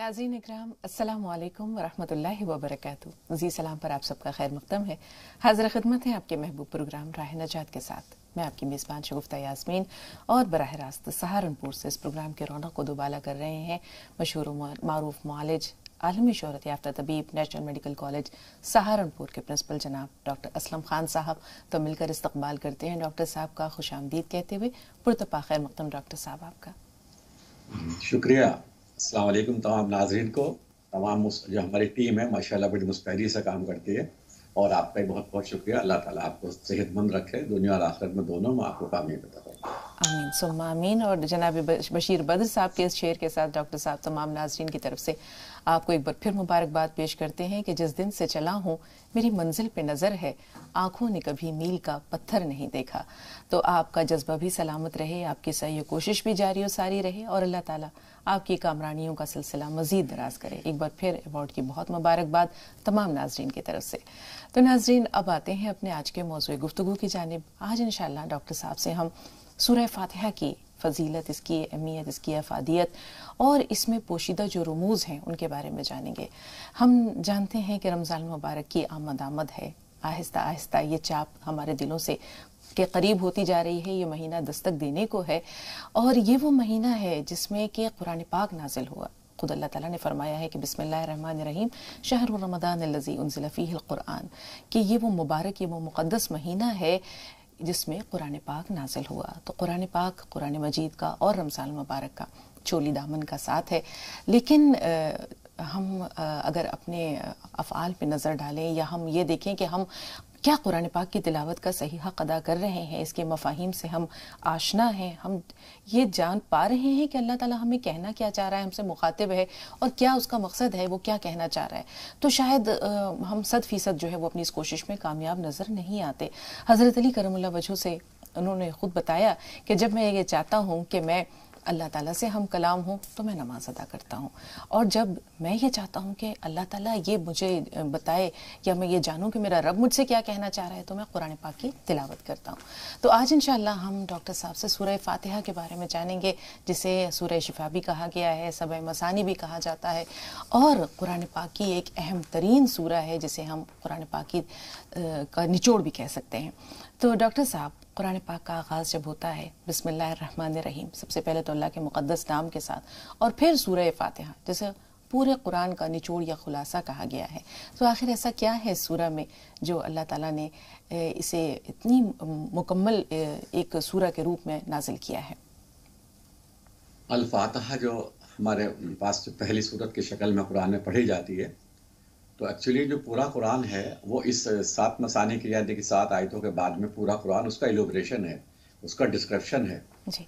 नाज़रीन इकराम, अस्सलामु अलैकुम वरहमतुल्लाहि वबरकातुहू। जी सलाम पर आप सबका खैर मक़दम है। हाज़िर खिदमत है आपके महबूब प्रोग्राम राह नजात के साथ। मैं आपकी मेज़बान शगुफ्ता यास्मीन और बराह रास्त सहारनपुर से इस प्रोग्राम के रौनक को दोबाला कर रहे हैं मशहूर मारूफ मुआलिज, आलमी शोहरत याफ्ता तबीब, नेशनल मेडिकल कॉलेज सहारनपुर के प्रिंसिपल जनाब डॉक्टर असलम खान साहब। तो मिलकर इस्तकबाल करते हैं डॉक्टर साहब का, खुशामदीद कहते हुए पुरतपा खैर मक़दम डॉक्टर साहब आपका। शुक्रिया। अस्सलाम वालेकुम तमाम नाज़रीन को। तमाम जो हमारी टीम है माशाल्लाह बड़ी मुस्तैदी से काम करती है और आपका भी बहुत बहुत शुक्रिया। अल्लाह ताला आपको सेहतमंद रखे, दुनिया और आखिरत में दोनों में आपको कामयाबी अता फरमाए। आमीन सुम्मा आमीन। और जनाब बशीर बद्र साहब के इस शेर के साथ डॉक्टर साहब तमाम नाजरीन की तरफ से आपको एक बार फिर मुबारकबाद पेश करते हैं कि जिस दिन से चला हूँ मेरी मंजिल पे नज़र है, आंखों ने कभी मील का पत्थर नहीं देखा। तो आपका जज्बा भी सलामत रहे, आपकी सही कोशिश भी जारी और सारी रहे और अल्लाह ताला आपकी कामरानियों का सिलसिला मजीद दराज करे। एक बार फिर अवार्ड की बहुत मुबारकबाद तमाम नाजरीन की तरफ से। तो नाजरीन अब आते हैं अपने आज के मौज़ूए गुफ्तगू की जानिब। आज इंशाअल्लाह डॉक्टर साहब से हम सूरह फातिहा की फ़जीलत, इसकी अहमियत, इसकी अफादियत और इसमें पोशीदा जो रमूज़ हैं उनके बारे में जानेंगे। हम जानते हैं कि रमज़ान मुबारक की आमद है, आहिस्ता आहिस्ता ये चाप हमारे दिलों से के करीब होती जा रही है। ये महीना दस्तक देने को है और ये वो महीना है जिसमें कि कुरान पाक नाजिल हुआ। खुद अल्लाह ताला ने फरमाया है कि बिस्मिल्लाहिर्रहमानिर्रहीम शहर रमज़ान अल्लज़ी उन्ज़िला फ़ीहिल क़ुरआन, कि ये वो मुबारक, ये वो मुक़द्दस महीना है जिसमें कुरान पाक नाजिल हुआ। तो कुरान पाक, कुरान मजीद का और रमज़ान मुबारक का चोली दामन का साथ है। लेकिन हम अगर अपने अफ़आल पे नज़र डालें या हम ये देखें कि हम क्या कुरान पाक की तिलावत का सही हक़ अदा कर रहे हैं, इसके मफ़ाहिम से हम आशना हैं, हम ये जान पा रहे हैं कि अल्लाह ताला हमें कहना क्या चाह रहा है, हमसे मुखातिब है और क्या उसका मकसद है, वो क्या कहना चाह रहा है। तो शायद हम 100% जो है वो अपनी इस कोशिश में कामयाब नज़र नहीं आते। हज़रत अली करमुल्लाह वजह से उन्होंने ख़ुद बताया कि जब मैं ये चाहता हूँ कि मैं अल्लाह ताला से हम कलाम हूँ तो मैं नमाज अदा करता हूँ, और जब मैं ये चाहता हूँ कि अल्लाह ताला ये मुझे बताए या मैं ये जानूँ कि मेरा रब मुझसे क्या कहना चाह रहा है तो मैं कुरान पाक की तिलावत करता हूँ। तो आज इंशाअल्लाह हम डॉक्टर साहब से सूरह फातिहा के बारे में जानेंगे, जिसे सूरह शिफा भी कहा गया है, सबअ मसानी भी कहा जाता है और कुरान पाक की एक अहम तरीन सूरा है जिसे हम कुरान पाक की का निचोड़ भी कह सकते हैं। तो डॉक्टर साहब, कुरान पाक का आगाज़ जब होता है बिस्मिल्लाहिर्रहमानिर्रहीम, सबसे पहले तो अल्लाह के मुक़द्दस नाम के साथ, और फिर सूरह फातिहा जैसे पूरे कुरान का निचोड़ या खुलासा कहा गया है, तो आखिर ऐसा क्या है इस सूरा में जो अल्लाह ताला ने इसे इतनी मुकम्मल एक सूरा के रूप में नाजिल किया है? अल फातिहा जो हमारे पास जो पहली सूरत की शक्ल में कुरान में पढ़ी जाती है, तो एक्चुअली जो पूरा कुरान है वो इस 7 मसानी की, यानी कि 7 आयतों के बाद में पूरा कुरान, उसका इलुब्रेशन है, उसका डिस्क्रिप्शन है।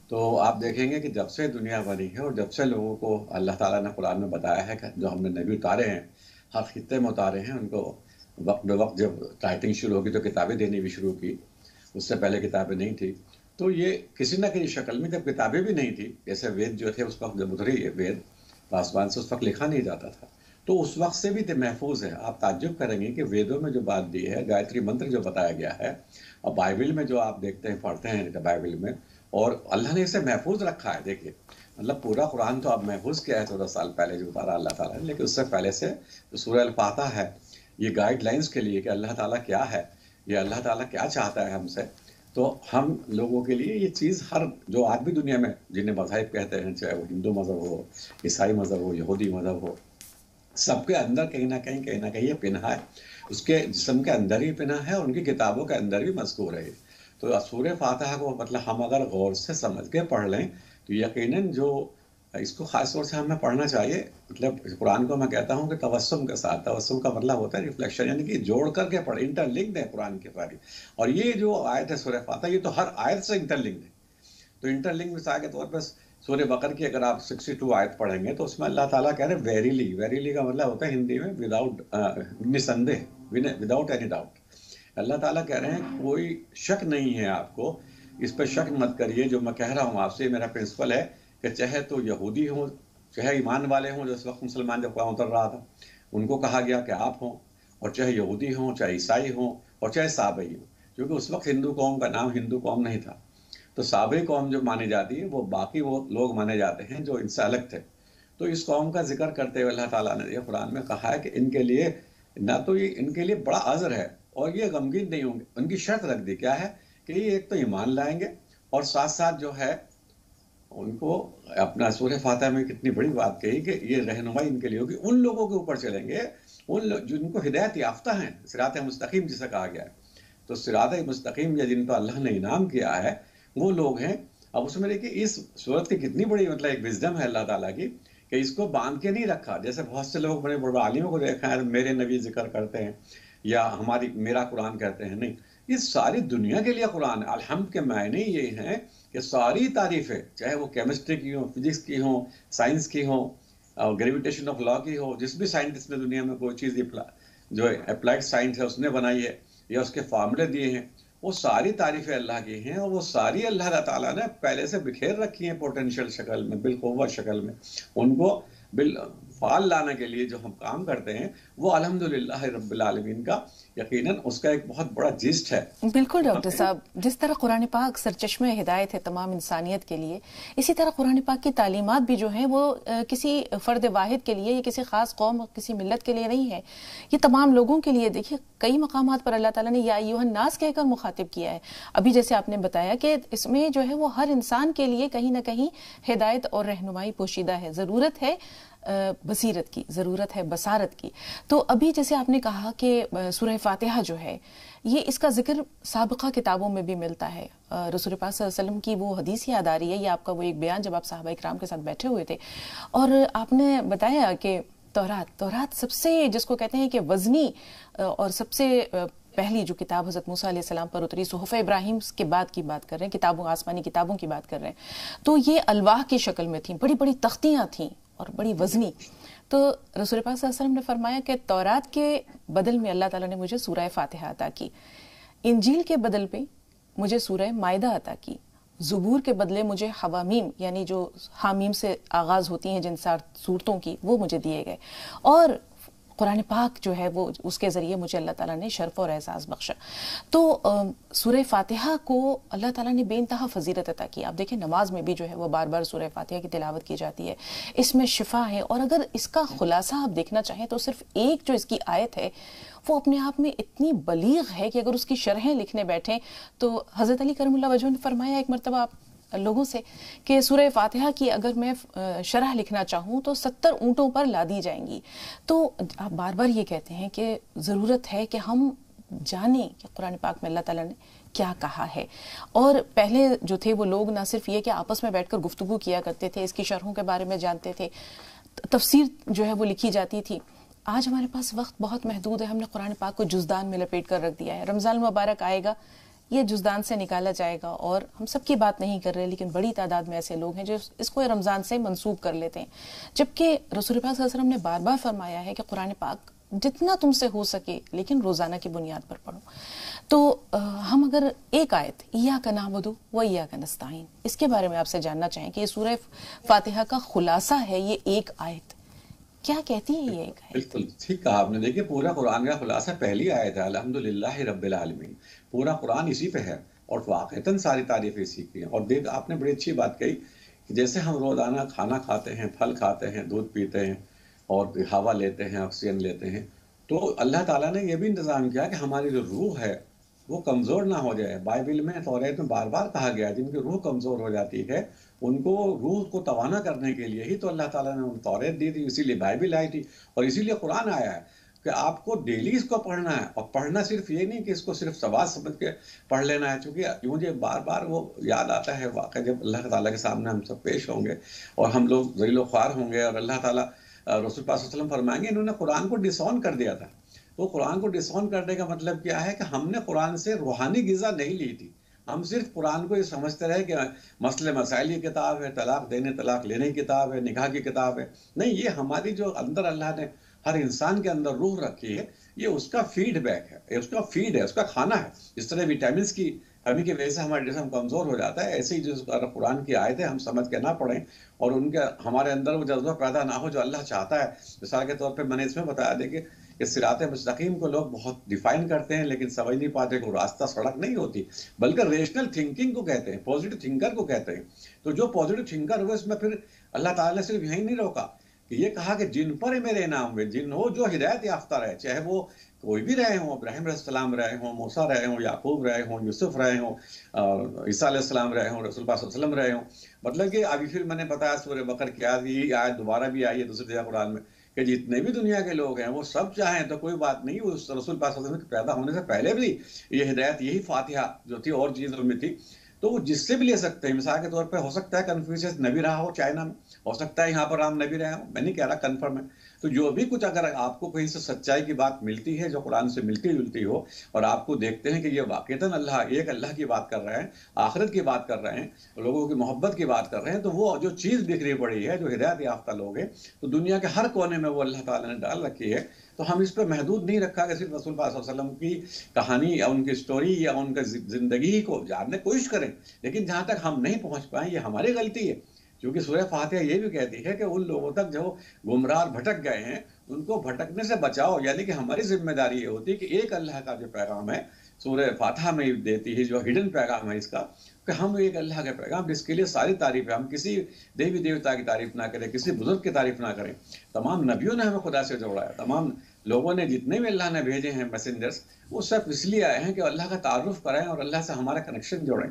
तो आप देखेंगे कि जब से दुनिया बनी है और जब से लोगों को अल्लाह ताला ने कुरान में बताया है कि जो हमने नबी उतारे हैं, हर खित्ते में उतारे हैं, उनको वक्त ब वक्त जब राइटिंग शुरू होगी तो किताबें देनी भी शुरू की, उससे पहले किताबें नहीं थी। तो ये किसी न किसी शक्ल में, जब किताबें भी नहीं थी, जैसे वेद जो थे उस वक्त जब उतरी वेद आसमान से, उस वक्त लिखा नहीं जाता था, तो उस वक्त से भी महफूज है। आप ताज्जुब करेंगे कि वेदों में जो बात दी है, गायत्री मंत्र जो बताया गया है, और बाइबल में जो आप देखते हैं, पढ़ते हैं बाइबल में, और अल्लाह ने इसे महफूज रखा है। देखिए, मतलब पूरा कुरान तो अब महफूज किया है 14 साल पहले जो उतारा अल्लाह ताला ने, लेकिन उससे पहले से जो सूरह अल फातिहा है, ये गाइडलाइंस के लिए कि अल्लाह ताला क्या है, ये अल्लाह ताला क्या चाहता है हमसे। तो हम लोगों के लिए ये चीज़, हर जो आज भी दुनिया में जिन्हें मज़ाहिब कहते हैं, चाहे वो हिंदू मज़हब हो, ईसाई मज़हब हो, यहूदी मज़हब हो, सबके अंदर कहीं ना कहीं ये पिन्हा है, उसके जिस्म के अंदर ही पिन्हा है, उनकी किताबों के अंदर भी मज़कूर है। तो सूरह फातिहा को मतलब हम अगर गौर से समझ के पढ़ लें तो यकीनन जो इसको ख़ास तौर से हमें पढ़ना चाहिए। मतलब कुरान को मैं कहता हूँ कि तवस्सुम के साथ, तवस्सुम का मतलब होता है रिफ्लेक्शन, यानी कि जोड़ करके पढ़े, इंटरलिंक्ड है कुरान की सारी। और ये जो आयत है सूरह फातिहा, ये तो हर आयत से इंटरलिंक्ड है। तो इंटरलिंक मिसाल के तौर पर सूरह बकर की अगर आप 62 आयत पढ़ेंगे तो उसमें अल्लाह ताला कह रहे हैं वेरीली। वेरीली का मतलब होता है हिंदी में विदाउट, निसंदेह, विदाउट एनी डाउट। अल्लाह ताला कह रहे हैं कोई शक नहीं है आपको, इस पर शक मत करिए जो मैं कह रहा हूँ आपसे। मेरा प्रिंसिपल है कि चाहे तो यहूदी हों, चाहे ईमान वाले हों, जो इस वक्त मुसलमान जब कुरान उतर रहा था उनको कहा गया कि आप हों, और चाहे यहूदी हों, चाहे ईसाई हों, और चाहे साबई हों, क्योंकि उस वक्त हिंदू कौम का नाम हिंदू कौम नहीं था। तो साबई कौम जो मानी जाती है वो बाकी वो लोग माने जाते हैं जो इनसे अलग थे। तो इस कौम का जिक्र करते हुए अल्लाह ताला ने ये कुरान में कहा है कि इनके लिए ना तो ये इनके लिए बड़ा अजर है और ये गमगीन नहीं होंगे। उनकी शर्त रख दी, क्या है कि ये एक तो ईमान लाएंगे और साथ साथ जो है उनको अपना सूरह फातिहा में कितनी बड़ी बात कही कि ये रहनुमाई इनके लिए होगी, उन लोगों के ऊपर चलेंगे जिनको हिदायत याफ्ता हैं, सिरात मुस्तकीम जिसे कहा गया है। तो सिरात मुस्तकीम या जिन पर अल्लाह ने इनाम किया है वो लोग हैं। अब उसमें देखिए इस सूरत की कितनी बड़ी मतलब एक विजडम है अल्लाह ताला की कि इसको बांध के नहीं रखा। जैसे बहुत से लोग बड़े बड़े आलिमों को देखा है, मेरे नबी जिक्र करते हैं या हमारी मेरा कुरान कहते हैं, नहीं, ये सारी दुनिया के लिए कुरान है। अलहम्द के मायने ये हैं कि सारी तारीफें, चाहे वो केमिस्ट्री की हो, फिजिक्स की हो, साइंस की हो, ग्रेविटेशन ऑफ लॉ की हो, जिस भी साइंटिस्ट ने दुनिया में कोई चीज़ जो अप्लाइड साइंस है उसने बनाई है या उसके फार्मूले दिए हैं, वो सारी तारीफें अल्लाह की हैं और वो सारी अल्लाह ताला ने पहले से बिखेर रखी हैं पोटेंशियल शक्ल में, बिलकुव्वत शक्ल में। उनको बिल फाल लाने के लिए जो हम काम करते हैं वो अल्हम्दुलिल्लाह रब्बिल आलमीन का यकीनन उसका एक बहुत बड़ा जिस्ट है। बिल्कुल डॉक्टर साहब, जिस तरह कुरान पाक सरचश्मे हिदायत है तमाम इंसानियत के लिए, इसी तरह कुरान पाक की तालीमात भी जो हैं वो किसी फ़र्द वाहिद के लिए या किसी ख़ास कौम, किसी मिल्लत के लिए नहीं है, ये तमाम लोगों के लिए। देखिए कई मकामात पर अल्लाह ताला ने या अय्युहन नास कहकर मुखातिब किया है। अभी जैसे आपने बताया कि इसमें जो है वो हर इंसान के लिए कहीं ना कहीं हिदायत और रहनुमाई पोशीदा है। ज़रूरत है बसीरत की, ज़रूरत है बसारत की। तो अभी जैसे आपने कहा कि सूरह फातिहा जो है ये इसका जिक्र साबिक़ा किताबों में भी मिलता है। रसूल पाक सल्लल्लाहु अलैहि वसल्लम की वो हदीस याद आ रही है, ये आपका वो एक बयान जब आप सहाबा इकराम के साथ बैठे हुए थे और आपने बताया कि तौरात सबसे जिसको कहते हैं कि वज़नी और सबसे पहली जो किताब हज़रत मूसा अलैहिस्सलाम पर उतरी, सुहफ़ इब्राहिम के बाद की बात कर रहे हैं, किताबों आसमानी किताबों की बात कर रहे हैं, तो ये अलवाह की शक्ल में थी, बड़ी बड़ी तख्तियाँ थीं और बड़ी वज़नी। तो रसूल पाक सल्लल्लाहु अलैहि वसल्लम ने फरमाया कि तौरात के बदल में अल्लाह ताला ने मुझे सूरह फातिहा अता की, इंजील के बदल पे मुझे सूरह माइदा अता की, ज़ुबूर के बदले मुझे हवामीम यानी जो हामीम से आगाज़ होती हैं जिन सूरतों की, वो मुझे दिए गए, और कुरान पाक जो है वो उसके ज़रिए मुझे अल्लाह ताला ने शर्फ और एहसास बख्शा। तो सूरह फातिहा को अल्लाह ताला ने बेइंतहा फ़जीलत अता की। आप देखें नमाज में भी जो है वो बार बार सूरह फातिहा की तिलावत की जाती है, इसमें शिफा है। और अगर इसका खुलासा आप देखना चाहें तो सिर्फ एक जो इसकी आयत है वो अपने आप में इतनी बलीग है कि अगर उसकी शरहें लिखने बैठें तो हज़रत अली करमुल्लाह वजह ने फरमाया एक मरतबा आप लोगों से कि सूरह फातिहा की अगर मैं शरह लिखना चाहूँ तो 70 ऊँटों पर लादी जाएंगी। तो आप बार बार ये कहते हैं कि ज़रूरत है कि हम जानें कि कुरान पाक में अल्लाह ताला ने क्या कहा है। और पहले जो थे वो लोग ना सिर्फ ये कि आपस में बैठकर गुफ्तगू किया करते थे, इसकी शरहों के बारे में जानते थे, तफसीर जो है वो लिखी जाती थी। आज हमारे पास वक्त बहुत महदूद है, हमने कुरान पाक को जुज़दान में लपेट कर रख दिया है। रमज़ान मुबारक आएगा, ये जुज़दान से निकाला जाएगा, और हम सबकी बात नहीं कर रहे लेकिन बड़ी तादाद में ऐसे लोग हैं जो इसको रमज़ान से मंसूब कर लेते हैं, जबकि रसूल पाक सल्लल्लाहु अलैहि वसल्लम ने बार बार फरमाया है कि कुरान पाक जितना तुमसे हो सके लेकिन रोज़ाना की बुनियाद पर पढ़ो। तो हम अगर एक आयत इय्याका नअबुदु व इय्याका नस्तईन, इसके बारे में आपसे जानना चाहें कि ये सूरह फातिहा का खुलासा है, ये एक आयत क्या कहती है? ये एक आयत बिल्कुल ठीक कहा आपने। देखिए पूरा कुरान का खुलासा पहली आयत है, अल्हम्दुलिल्लाहि रब्बिल आलमीन। पूरा कुरान इसी पे है और वाक़ईतन सारी तारीफें इसी की हैं। और देख आपने बड़ी अच्छी बात कही कि जैसे हम रोज़ाना खाना खाते हैं, फल खाते हैं, दूध पीते हैं और हवा लेते हैं, ऑक्सीजन लेते हैं, तो अल्लाह ताला ने यह भी इंतज़ाम किया कि हमारी जो रूह है वो कमज़ोर ना हो जाए। बाइबल में तौरात में बार बार कहा गया है जिनकी रूह कमज़ोर हो जाती है उनको रूह को तवाना करने के लिए ही तो अल्लाह ताला ने उन तौरात दी थी, इसीलिए बाइबल आई थी और इसीलिए कुरान आया है कि आपको डेली इसको पढ़ना है। और पढ़ना सिर्फ ये नहीं कि इसको सिर्फ सवाल समझ के पढ़ लेना है, क्योंकि मुझे बार बार वो याद आता है वाक़ई जब अल्लाह ताला के सामने हम सब पेश होंगे और हम लोग ज़लील ख्वार होंगे और अल्लाह ताला रसूल पाक सल्लल्लाहु अलैहि वसल्लम फरमाएंगे इन्होंने कुरान को डिसऑन कर दिया था। तो कुरान को डिसऑन करने का मतलब क्या है कि हमने कुरान से रूहानी ग़िज़ा नहीं ली थी, हम सिर्फ कुरान को ये समझते रहे कि मसले मसाइल की किताब है, तलाक देने तलाक लेने की किताब है, निकाह की किताब है। नहीं, ये हमारी जो अंदर अल्लाह ने हर इंसान के अंदर रूह रखी है, ये उसका फीडबैक है, उसका फीड है, उसका खाना है। इस तरह विटामिन की कमी की वजह से हमारा जिस्म कमज़ोर हो जाता है, ऐसे ही जो कुरान की आयतें हम समझ के ना पढ़ें और उनके हमारे अंदर वो जज्बा पैदा ना हो जो अल्लाह चाहता है। मिसाल के तौर पर मैंने इसमें बताया, देखिए कि सिरात मुस्तकीम को लोग बहुत डिफाइन करते हैं लेकिन समझ नहीं पाते कि रास्ता सड़क नहीं होती बल्कि रेशनल थिंकिंग को कहते हैं, पॉजिटिव थिंकर को कहते हैं। तो जो पॉजिटिव थिंकर हुए इसमें फिर अल्लाह ताला ने सिर्फ यही नहीं रोका कि ये कहा कि जिन पर मेरे इनाम हुए, जिन हो जो हिदायत याफ्ता रहे, चाहे वो कोई भी रहे हों, इब्राहिम अलैहिस्सलाम रहे हों, मूसा रहे हों, याकूब रहे हों, यूसुफ रहे हों, ईसा अलैहिस्सलाम रहे हों, रसूल पाक सल्लल्लाहु अलैहि वसल्लम रहे हों। मतलब कि अभी फिर मैंने बताया सूरह बकर की यही आयत दोबारा भी आई है दूसरी जगह कुरान में कि जितने भी दुनिया के लोग हैं वो सब चाहें तो कोई बात नहीं, उस रसूल पाक सल्लल्लाहु अलैहि वसल्लम के पैदा होने से पहले भी ये हिदायत, यही फातिहा जो थी और चीज़ों में थी, तो वो जिससे भी ले सकते हैं। मिसाल के तौर पे हो सकता है कन्फ्यूशियस नबी रहा हो चाइना में, हो सकता है यहाँ पर राम नबी रहे हो, मैं नहीं कह रहा कन्फर्म है। तो जो भी कुछ अगर आपको कहीं से सच्चाई की बात मिलती है जो कुरान से मिलती जुलती हो, और आपको देखते हैं कि ये वाक़ईतन अल्लाह, एक अल्लाह की बात कर रहे हैं, आखिरत की बात कर रहे हैं, लोगों की मोहब्बत की बात कर रहे हैं, तो वो जो चीज़ बिखरी पड़ी है, जो हिदायत याफ्ता लोग हैं, तो दुनिया के हर कोने में वो अल्लाह ताला ने डाल रखी है। तो हम इस पर महदूद नहीं रखा कि सिर्फ रसूल पाक सल्लल्लाहु अलैहि वसल्लम की कहानी या उनकी स्टोरी या उनकी ज़िंदगी को जानने की कोशिश करें, लेकिन जहाँ तक हम नहीं पहुँच पाए ये हमारी गलती है। क्योंकि सूरह फातिहा ये भी कहती है कि उन लोगों तक जो गुमराह और भटक गए हैं, उनको भटकने से बचाओ, यानी कि हमारी ज़िम्मेदारी ये होती है कि एक अल्लाह का जो पैगाम है, सूरह फातिहा में देती है, जो हिडन पैगाम है इसका, कि हम एक अल्लाह का पैगाम, जिसके लिए सारी तारीफ़ है, हम किसी देवी देवता की तारीफ़ ना करें, किसी बुजुर्ग की तारीफ़ ना करें। तमाम नबियों ने हमें खुदा से जोड़ा है, तमाम लोगों ने जितने भी अल्लाह ने भेजे हैं मैसेंजर्स, वो सब इसलिए आए हैं कि अल्लाह का तारुफ कराएं और अल्लाह से हमारा कनेक्शन जोड़ें।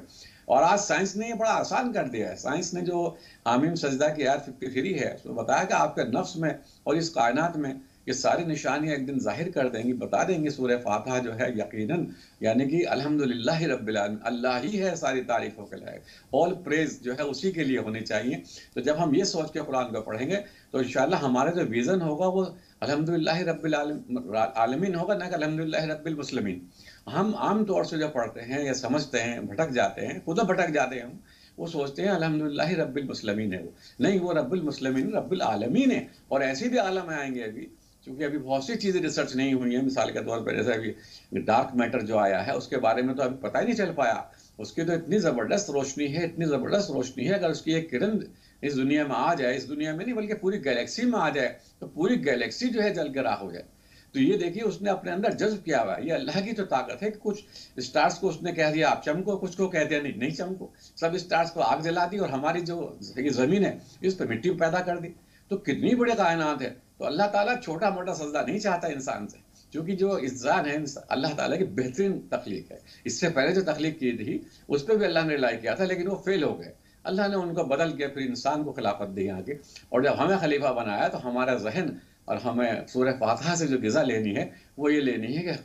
और आज साइंस ने ये बड़ा आसान कर दिया है। साइंस ने जो हामीम सजदा की आयत 53 है, उसमें बताया कि आपके नफ्स में और इस कायनात में ये सारी निशानियां एक दिन जाहिर कर देंगी, बता देंगी। सूरह फातिहा जो है यकीनन, यानी कि अल्हम्दुलिल्लाहि रब्बिल आलमीन, अल्लाह ही है सारी तारीफों के लायक, ऑल प्रेज जो है उसी के लिए होनी चाहिए। तो जब हम ये सोच के कुरान को पढ़ेंगे तो इंशाअल्लाह हमारा जो विजन होगा वो अल्हम्दुलिल्लाहि रब्बिल आलमीन होगा, ना कि अल्हम्दुलिल्लाहि रब्बिल मुस्लिमीन। हम आम तौर से जो पढ़ते हैं या समझते हैं, भटक जाते हैं, खुद भटक जाते हैं हम, वो सोचते हैं अल्हम्दुलिल्लाहि रब्बिल मुस्लिमीन है, वो नहीं, वो रब्बिल मुस्लिमीन रब्बिल आलमीन है। और ऐसे भी आलम आएंगे अभी, क्योंकि अभी बहुत सी चीज़ें रिसर्च नहीं हुई हैं। मिसाल के तौर पर जैसे अभी डार्क मैटर जो आया है उसके बारे में तो अभी पता ही नहीं चल पाया। उसकी तो इतनी ज़बरदस्त रोशनी है, इतनी ज़बरदस्त रोशनी है, अगर उसकी एक किरण इस दुनिया में आ जाए, इस दुनिया में नहीं बल्कि पूरी गैलेक्सी में आ जाए, तो पूरी गैलेक्सी जो है जल के राख हो जाए। तो ये देखिए उसने अपने अंदर जज्ब किया हुआ है। ये अल्लाह की तो ताकत है कि कुछ स्टार्स को उसने कह दिया आप चमको, कुछ को कह दिया नहीं नहीं चमको, सब स्टार्स को आग जला दी और हमारी जो ये ज़मीन है इस पर मिट्टी पैदा कर दी। तो कितनी बड़ी कायनात है। तो अल्लाह ताला छोटा मोटा सजदा नहीं चाहता इंसान से, क्योंकि जो इंसान है अल्लाह ताला की बेहतरीन तख्लीक है। इससे पहले जो तख्लीक की थी उस पर भी अल्लाह ने रिलाई किया था, लेकिन वो फेल हो गए। अल्लाह ने उनको बदल के फिर इंसान को खिलाफत दी आगे, और जब हमें खलीफा बनाया तो हमारा जहन और हमें सूरह फातिहा से जो ग़िज़ा लेनी है वो ये लेनी है कि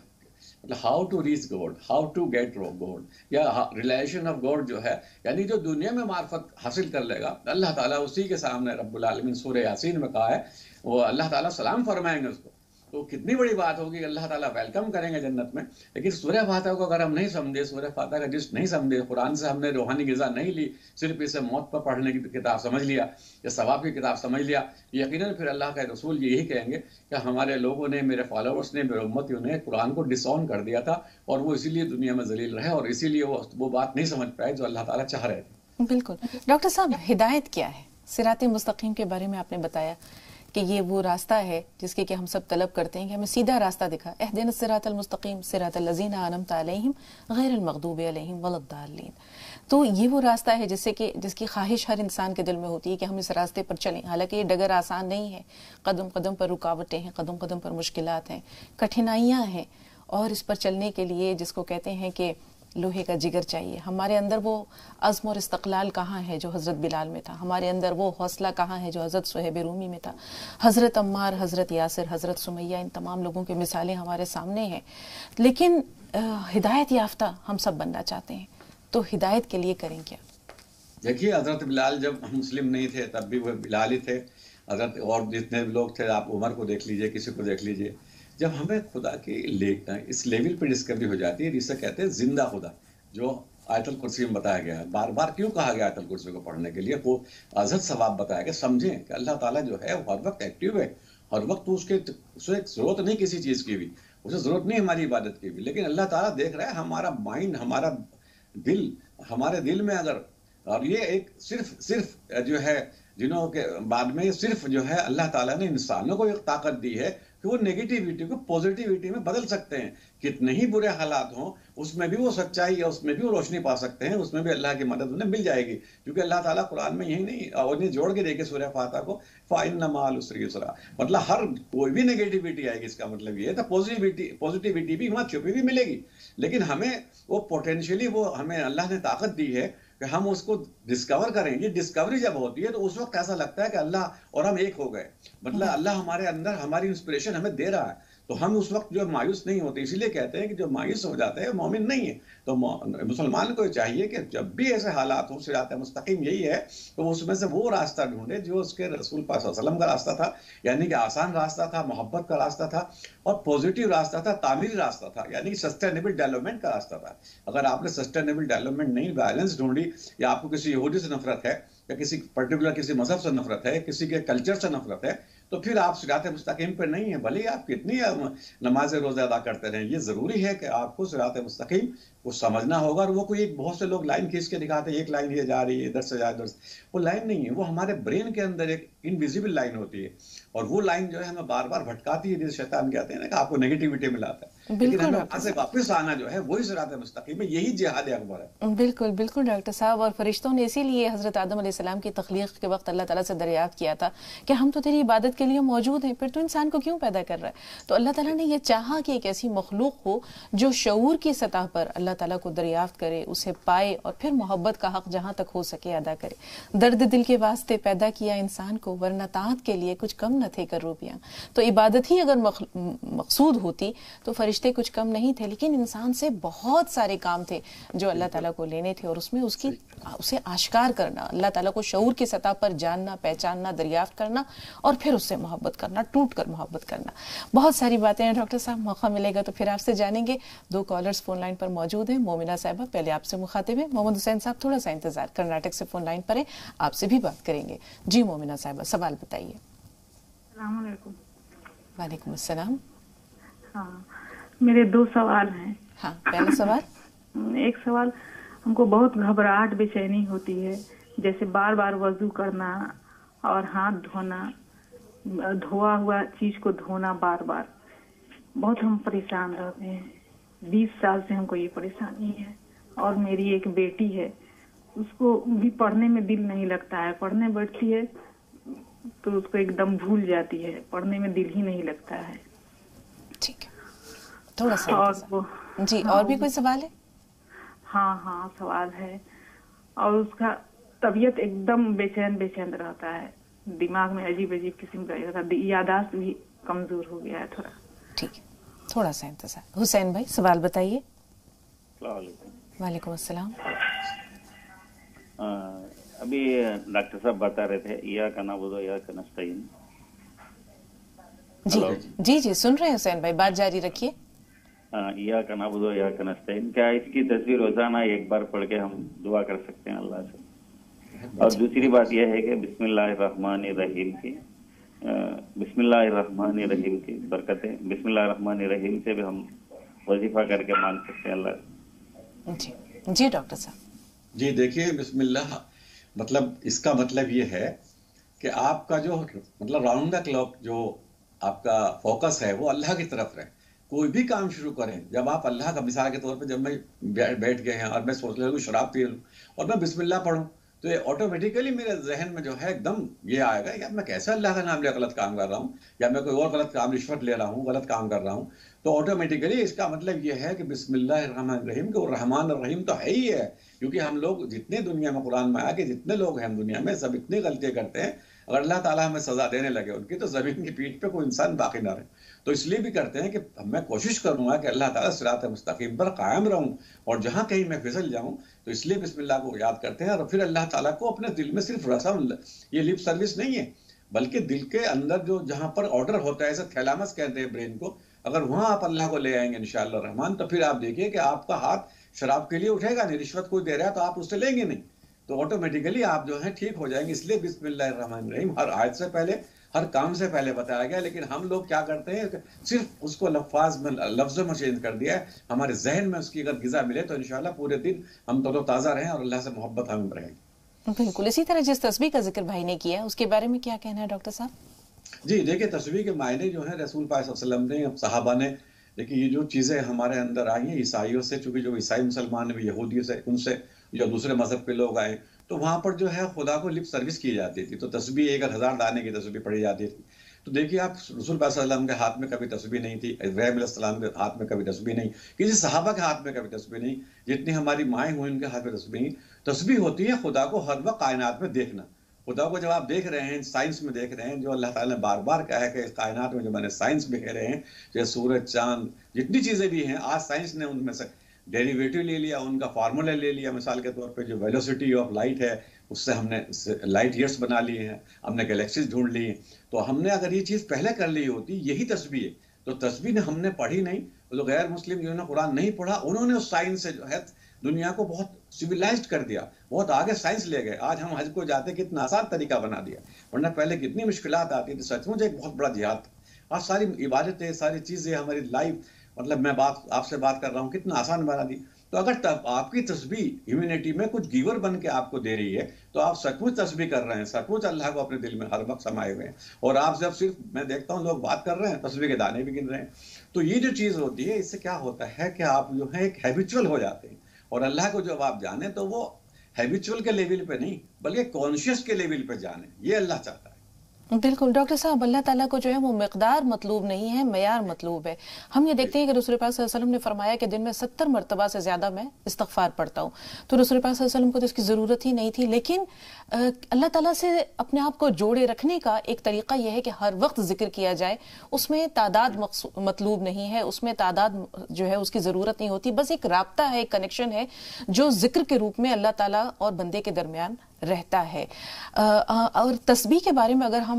मतलब how to reach God, how to get God, या रिलेशन ऑफ गॉड जो है, यानी जो दुनिया में मार्फत हासिल कर लेगा अल्लाह ताला उसी के सामने रब्बुल आलमीन सूरह यासीन में कहा है वो अल्लाह ताला सलाम फरमाएंगे उसको। तो कितनी बड़ी बात होगी, अल्लाह ताला वेलकम करेंगे जन्नत में। लेकिन सूरह फातिहा को अगर हम नहीं समझे, सूरह फातिहा का जिस नहीं समझे, कुरान से हमने रूहानी ग़िज़ा नहीं ली, सिर्फ इसे मौत पर पढ़ने की किताब समझ लिया या सवाब की किताब समझ लिया, यकीनन फिर अल्लाह के रसूल यही कहेंगे कि हमारे लोगों ने, मेरे फॉलोअर्स ने, मेरे उम्मतियों ने कुरान को डिसऑन कर दिया था और वो इसीलिए दुनिया में जलील रहे और इसीलिए वो बात नहीं समझ पाए जो अल्लाह ताला चाह रहे थे। बिल्कुल। डॉक्टर साहब, हिदायत क्या है? सिराते मुस्तकीम के बारे में आपने बताया कि ये वो रास्ता है जिसके कि हम सब तलब करते हैं कि हमें सीधा रास्ता दिखा, एहदिना सिरातल मुस्तकीम सिरातल लज़ीना अनअमता अलैहिम गैरिल मग़दूबि अलैहिम वलद्दाल्लीन। तो ये वो रास्ता है जिसकी ख्वाहिश हर इंसान के दिल में होती है कि हम इस रास्ते पर चलें। हालांकि ये डगर आसान नहीं है, कदम कदम पर रुकावटें हैं, कदम कदम पर मुश्किलात हैं, कठिनाइयाँ हैं, और इस पर चलने के लिए जिसको कहते हैं कि लोहे का जिगर चाहिए। हमारे अंदर वो अज़्म और इस्तक़लाल कहाँ है जो हज़रत बिलाल में था? हमारे अंदर वो हौसला कहाँ है जो हज़रत सुहैब रूमी में था? हज़रत अम्मार, हज़रत यासिर, हज़रत सुमैया, इन तमाम लोगों की मिसालें हमारे सामने हैं। लेकिन हिदायत याफ्ता हम सब बनना चाहते हैं, तो हिदायत के लिए करें क्या? देखिए, हज़रत बिलाल जब मुस्लिम नहीं थे तब भी वो बिलाल ही थे। हज़रत और जितने लोग थे, आप उमर को देख लीजिए, किसी को देख लीजिए, जब हमें खुदा की इस लेवल पे डिस्कवरी हो जाती है जिसे कहते हैं जिंदा खुदा, जो आयतुल कुर्सी में बताया गया है। बार बार क्यों कहा गया आयतुल कुर्सी को पढ़ने के लिए? वो अज़हद सवाब बताया गया। समझें कि अल्लाह ताला जो है वो हर वक्त एक्टिव है, हर वक्त उसे ज़रूरत नहीं किसी चीज़ की भी, उसे ज़रूरत नहीं हमारी इबादत की भी, लेकिन अल्लाह ताला देख रहा है हमारा माइंड, हमारा दिल, हमारे दिल में अगर, और ये एक सिर्फ जो है जिन्हों के बाद में सिर्फ जो है अल्लाह ताला ने इंसानों को एक ताकत दी है कि वो नेगेटिविटी को पॉजिटिविटी में बदल सकते हैं। कितने ही बुरे हालात हों, उसमें भी वो सच्चाई या उसमें भी वो रोशनी पा सकते हैं, उसमें भी अल्लाह की मदद उन्हें मिल जाएगी। क्योंकि अल्लाह ताला कुरान में यही नहीं, और उन्हें जोड़ के देखिए सूरह फातिहा को, फ़इन्न मअल उसरि युसरा, मतलब हर कोई भी नेगेटिविटी आएगी, इसका मतलब ये है तो पॉजिटिविटी भी वहाँ छुपी भी मिलेगी। लेकिन हमें वो पोटेंशियली, वो हमें अल्लाह ने ताकत दी है कि हम उसको डिस्कवर करें। ये डिस्कवरी जब होती है तो उस वक्त ऐसा लगता है कि अल्लाह और हम एक हो गए, मतलब अल्लाह हमारे अंदर हमारी इंस्पिरेशन हमें दे रहा है। तो हम उस वक्त जो मायूस नहीं होते। इसीलिए कहते हैं कि जो मायूस हो जाते हैं मोमिन नहीं है। तो मुसलमान को चाहिए कि जब भी ऐसे हालात हो, सिरात मुस्तकीम यही है, तो उसमें से वो रास्ता ढूंढे जो उसके रसूल पाक सल्लल्लाहु अलैहि वसल्लम का रास्ता था, यानी कि आसान रास्ता था, मोहब्बत का रास्ता था और पॉजिटिव रास्ता था, तामीरी रास्ता था, यानी सस्टेनेबल डेवलपमेंट का रास्ता था। अगर आपने सस्टेनेबल डेवलपमेंट नहीं, बैलेंस ढूंढी, या आपको किसी यहूदी से नफरत है, या किसी पर्टिकुलर किसी मजहब से नफरत है, किसी के कल्चर से नफरत है, तो फिर आप सिरात मुस्तकीम पर नहीं है। भले ही आप कितनी नमाज रोज़ा अदा करते रहें, ये ज़रूरी है कि आपको सिरात मुस्तकीम को समझना होगा। और वो कोई एक, बहुत से लोग लाइन खींच के दिखाते हैं, एक लाइन ये जा रही है, इधर से जा इधर से, वो लाइन नहीं है। वो हमारे ब्रेन के अंदर एक इनविजिबल लाइन होती है, और वो लाइन जो है हमें बार बार भटकाती है, जैसे शैतान कहते हैं ना कि आपको नेगेटिविटी में लाता है। लेकिन हमें वहां से वापस आना जो है वही सिरात मुस्तकीम है, यही जिहाद अकबर है। बिल्कुल बिल्कुल डॉक्टर साहब। और फरिश्तों ने इसीलिए हजरत आदम अलैहिस्सलाम की तख्लीक के वक्त अल्लाह ताला से दरियाफ्त किया था कि हम तो तेरी इबादत के लिए मौजूद हैं, फिर तो इंसान को क्यों पैदा कर रहा है। तो अल्लाह ताला ने यह चाहा कि एक ऐसी मखलूक हो जो शऊर की सतह पर अल्लाह ताला को दरियाफ्त करे, उसे पाए और फिर मोहब्बत का हक जहां तक हो सके अदा करे। दर्द दिल के वास्ते पैदा किया इंसान को, वरना ताहत के लिए कुछ कम न थे कर रूपियां। तो इबादत ही अगर मकसूद होती तो फरिश्ते कुछ कम नहीं थे। लेकिन इंसान से बहुत सारे काम थे जो अल्लाह ताला को लेने थे, और उसमें उसे आश्कार करना, अल्लाह ताला को शऊर की सतह पर जानना, पहचानना, दरियाफ्त करना और फिर उससे मोहब्बत करना, टूट कर मोहब्बत करना। बहुत सारी बातें हैं डॉक्टर साहब, मौका मिलेगा तो फिर आपसे जानेंगे। 2 कॉलर्स फोन लाइन पर मौजूद हैं। मोमिना साहिबा पहले आपसे मुखातिब है, मोहम्मद हुसैन साहब थोड़ा सा इंतजार, कर्नाटक से फोन लाइन पर है, आपसे भी बात करेंगे। जी मोमिना साहिबा, सवाल बताइए। अस्सलाम वालेकुम। वालेकुम अस्सलाम। हाँ, मेरे 2 सवाल हैं। हाँ, पहला सवाल। एक सवाल, हमको बहुत घबराहट, बेचैनी होती है, जैसे बार बार वजू करना और हाथ धोना, धोआ हुआ चीज को धोना बार बार। बहुत हम परेशान रहते हैं। 20 साल से हमको ये परेशानी है। और मेरी एक बेटी है, उसको भी पढ़ने में दिल नहीं लगता है। पढ़ने बैठती है तो उसको एकदम भूल जाती है, पढ़ने में दिल ही नहीं लगता है। ठीक है, थोड़ा सा और वो जी। और भी कोई सवाल है? हाँ सवाल है। और उसका तबीयत एकदम बेचैन रहता है, दिमाग में अजीब किस्म का, यादाश्त भी कमजोर हो गया है थोड़ा। ठीक है, थोड़ा सा इंतजार। हुसैन भाई सवाल बताइए। वालेकुम अस्सलाम। अभी डॉक्टर साहब बता रहे थे इय्याका नअबुदु व इय्याका नस्तईन। जी जी सुन रहे हैं हुसैन भाई, बात जारी रखिए। इय्याका नअबुदु व इय्याका नस्तईन, क्या इसकी तस्वीर रोजाना एक बार पढ़ के हम दुआ कर सकते हैं अल्लाह से? और दूसरी बात यह है कि बिस्मिल्लाहिर्रहमानिर्रहीम की बरकतें, बिस्मिल्लाहिर्रहमानिर्रहीम से भी हम वजीफा करके मांग सकते हैं अल्लाह। जी जी डॉक्टर साहब। जी देखिए, बिस्मिल्लाह मतलब इसका मतलब ये है कि आपका जो मतलब राउंड द क्लॉक जो आपका फोकस है वो अल्लाह की तरफ रहे। कोई भी काम शुरू करें, जब आप अल्लाह का, मिसाल के तौर पे जब मैं बैठ गए हैं और मैं सोच रहा हूँ शराब पी लूँ और मैं बिस्मिल्लाह पढ़ूँ, तो ये ऑटोमेटिकली मेरे जहन में जो है एकदम ये आएगा, यार मैं कैसे अल्लाह का नाम ले गलत काम कर रहा हूँ, या मैं कोई और गलत काम, रिश्वत ले रहा हूँ, गलत काम कर रहा हूँ। तो ऑटोमेटिकली इसका मतलब ये है कि बिस्मिल्लाहिर्रहमानिर्रहीम को रहमान और रहीम तो है ही है। क्योंकि हम लोग जितने दुनिया में, कुरान में आया कि जितने लोग हैं दुनिया में, सब इतनी गलतियां करते हैं, अगर अल्लाह ताला हमें सजा देने लगे उनकी, तो जमीन की पीठ पे कोई इंसान बाकी ना रहे। तो इसलिए भी करते हैं कि मैं कोशिश करूंगा कि अल्लाह ताला सिरात मुस्तकीम पर कायम रहूं, और जहां कहीं मैं फिसल जाऊं तो इसलिए बिस्मिल्लाह को याद करते हैं। और फिर अल्लाह ताला को अपने दिल में सिर्फ रसम, ये लिप सर्विस नहीं है, बल्कि दिल के अंदर जो जहां पर ऑर्डर होता है, जैसे थैलामस कहते हैं ब्रेन को, अगर वहां आप अल्लाह को ले आएंगे इंशाअल्लाह रहमान, तो फिर आप देखिए कि आपका हाथ शराब के लिए उठेगा नहीं। रिश्वत कोई दे रहा है तो आप उससे लेंगे नहीं, तो ऑटोमेटिकली आप जो है ठीक हो जाएंगे। इसलिए बिस्मिल्लाहिर्रहमानिर्रहीम हर आयत से पहले, हर काम से पहले बताया गया। लेकिन हम लोग क्या करते हैं, सिर्फ उसको लफ्जों में चेंज कर दिया है। हमारे जहन में उसकी अगर गिजा मिले तो इंशाल्लाह पूरे दिन हम तरोताजा रहें और अल्लाह से मोहब्बत हमें रहेगी। बिल्कुल। इसी तरह जिस तस्बीह का जिक्र भाई ने किया उसके बारे में क्या कहना है डॉक्टर साहब? जी देखिए, तस्बीह के मायने जो है रसूल पाक सल्लल्लाहु अलैहि वसल्लम ने, सहाबा ने, देखिए ये जो चीज़ें हमारे अंदर आई हैं ईसाइयों से, चूँकि जो ईसाई मुसलमान हैं, यहूदियों से, उनसे, या दूसरे मज़हब के लोग आए, तो वहाँ पर जो है खुदा को लिप सर्विस की जाती थी। तो तस्बीह एक 1000 दाने की तस्बीह पढ़ी जाती थी। तो देखिए आप, रसूल पाक सल्लल्लाहु अलैहि वसल्लम के हाथ में कभी तस्बीह नहीं थी, इब्राहीम अलैहिस्सलाम के हाथ में कभी तस्बीह नहीं, किसी सहाबा के हाथ में कभी तस्बीह नहीं, जितनी हमारी माएँ हुई उनके हाथ में तस्बीह नहीं। तस्बीह होती है खुदा को हर वक़्त कायनात में देखना। खुदा को जब आप देख रहे हैं, साइंस में देख रहे हैं, जो अल्लाह ताला ने बार-बार कहा है कि कायनात में जो मैंने साइंस बिखेरे हैं, जैसे सूरज, चाँद, जितनी चीज़ें भी हैं, आज साइंस ने उनमें से डेरिवेटिव ले लिया, उनका फार्मूला ले लिया। मिसाल के तौर पे जो वेलोसिटी ऑफ लाइट है, उससे हमने लाइट ईयर्स बना लिए हैं, हमने गैलेक्सीज ढूंढ ली हैं। तो हमने अगर ये चीज़ पहले कर ली होती, यही तस्बीह है, तो तस्बीह ने हमने पढ़ी नहीं, तो गैर मुस्लिम जिन्होंने कुरान नहीं पढ़ा, उन्होंने उस साइंस से जो है दुनिया को बहुत सिविलाइज्ड कर दिया, बहुत आगे साइंस ले गए। आज हम हज को जाते कितना आसान तरीका बना दिया, वरना पहले कितनी मुश्किलात आती थी। सचमुच एक बहुत बड़ा जिहाद था। आज सारी इबादतें, सारी चीज़ें, हमारी लाइफ, मतलब मैं आपसे बात कर रहा हूँ, कितना आसान बना दी। तो अगर तब आपकी तस्बीह ह्यूमैनिटी में कुछ गिवर बन के आपको दे रही है, तो आप सचमुच तस्बीह कर रहे हैं, सचमुच अल्लाह को अपने दिल में हर वक्त समाये हुए हैं। और आप जब सिर्फ, मैं देखता हूँ लोग बात कर रहे हैं, तस्बीह के दाने भी गिन रहे हैं। तो ये जो चीज़ होती है, इससे क्या होता है कि आप जो है एक हैबिचुअल हो जाते हैं। और अल्लाह को जब आप जाने, तो वो हैबिचुअल के लेवल पे नहीं, बल्कि कॉन्शियस के लेवल पे जाने, ये अल्लाह चाहता है। बिल्कुल डॉक्टर साहब, अल्लाह ताला को जो है वो मिकदार मतलूब नहीं है, मयार मतलूब है। हम ये देखते हैं कि रसूल पाक सल्लल्लाहु अलैहि वसल्लम ने फरमाया कि दिन में 70 मरतबा से ज्यादा मैं इस्तिग़फ़ार पढ़ता हूँ। तो रसूल पाक सल्लल्लाहु अलैहि वसल्लम को तो इसकी जरूरत ही नहीं थी, लेकिन अल्लाह ताला से अपने आप को जोड़े रखने का एक तरीका यह है कि हर वक्त जिक्र किया जाए। उसमें तादाद मतलूब नहीं है, उसमें तादाद जो है उसकी जरूरत नहीं होती, बस एक राब्ता है, एक कनेक्शन है, जो जिक्र के रूप में अल्लाह ताला और बंदे के दरमियान रहता है। और तस्बीह के बारे में अगर हम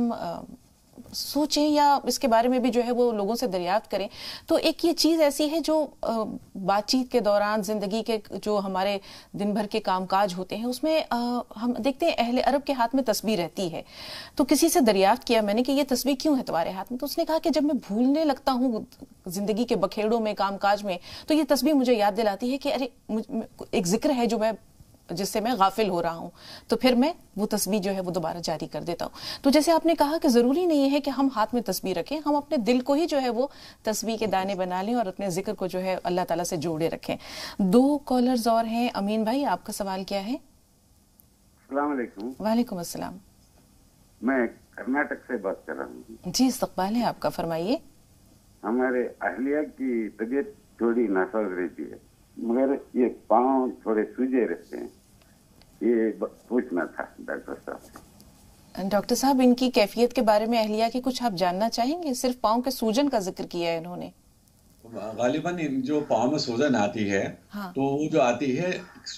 सोचें या इसके बारे में भी जो है वो लोगों से दरियाफ्त करें, तो एक ये चीज़ ऐसी है जो बातचीत के दौरान, जिंदगी के जो हमारे दिन भर के कामकाज होते हैं, उसमें हम देखते हैं अहले अरब के हाथ में तस्बीह रहती है। तो किसी से दरियाफ्त किया मैंने कि ये तस्बीह क्यों है तुम्हारे हाथ में, तो उसने कहा कि जब मैं भूलने लगता हूँ जिंदगी के बखेड़ों में, कामकाज में, तो ये तस्बीह मुझे याद दिलाती है कि अरे एक जिक्र है जो मैं, जिससे मैं गाफिल हो रहा हूं, तो फिर मैं वो तस्बीह जो है वो दोबारा जारी कर देता हूं। तो जैसे आपने कहा कि जरूरी नहीं है कि हम हाथ में तस्बीह रखें, हम अपने दिल को ही जो है वो तस्बीह के दाने बना लें और अपने जिक्र को जो है अल्लाह ताला से जोड़े रखें। 2 कॉलर्स और हैं। अमीन भाई, आपका सवाल क्या है? अस्सलाम वालेकुम। वालेकुम अस्सलाम। मैं कर्नाटक से बात कर रहा हूँ। जी, इस्तकबाल है आपका, फरमाइए। हमारे अहलिया की तबीयत थोड़ी नासाज रहती है, मगर ये पाँव थोड़े सूजे रहते हैं, ये पूछना था डॉक्टर साहब से। डॉक्टर साहब, इनकी कैफियत के बारे में अहलिया की कुछ आप जानना चाहेंगे? सिर्फ पाँव के सूजन का जिक्र किया है इन्होंने। गालिबन जो पाँव में सूजन आती है, हाँ। तो वो जो आती है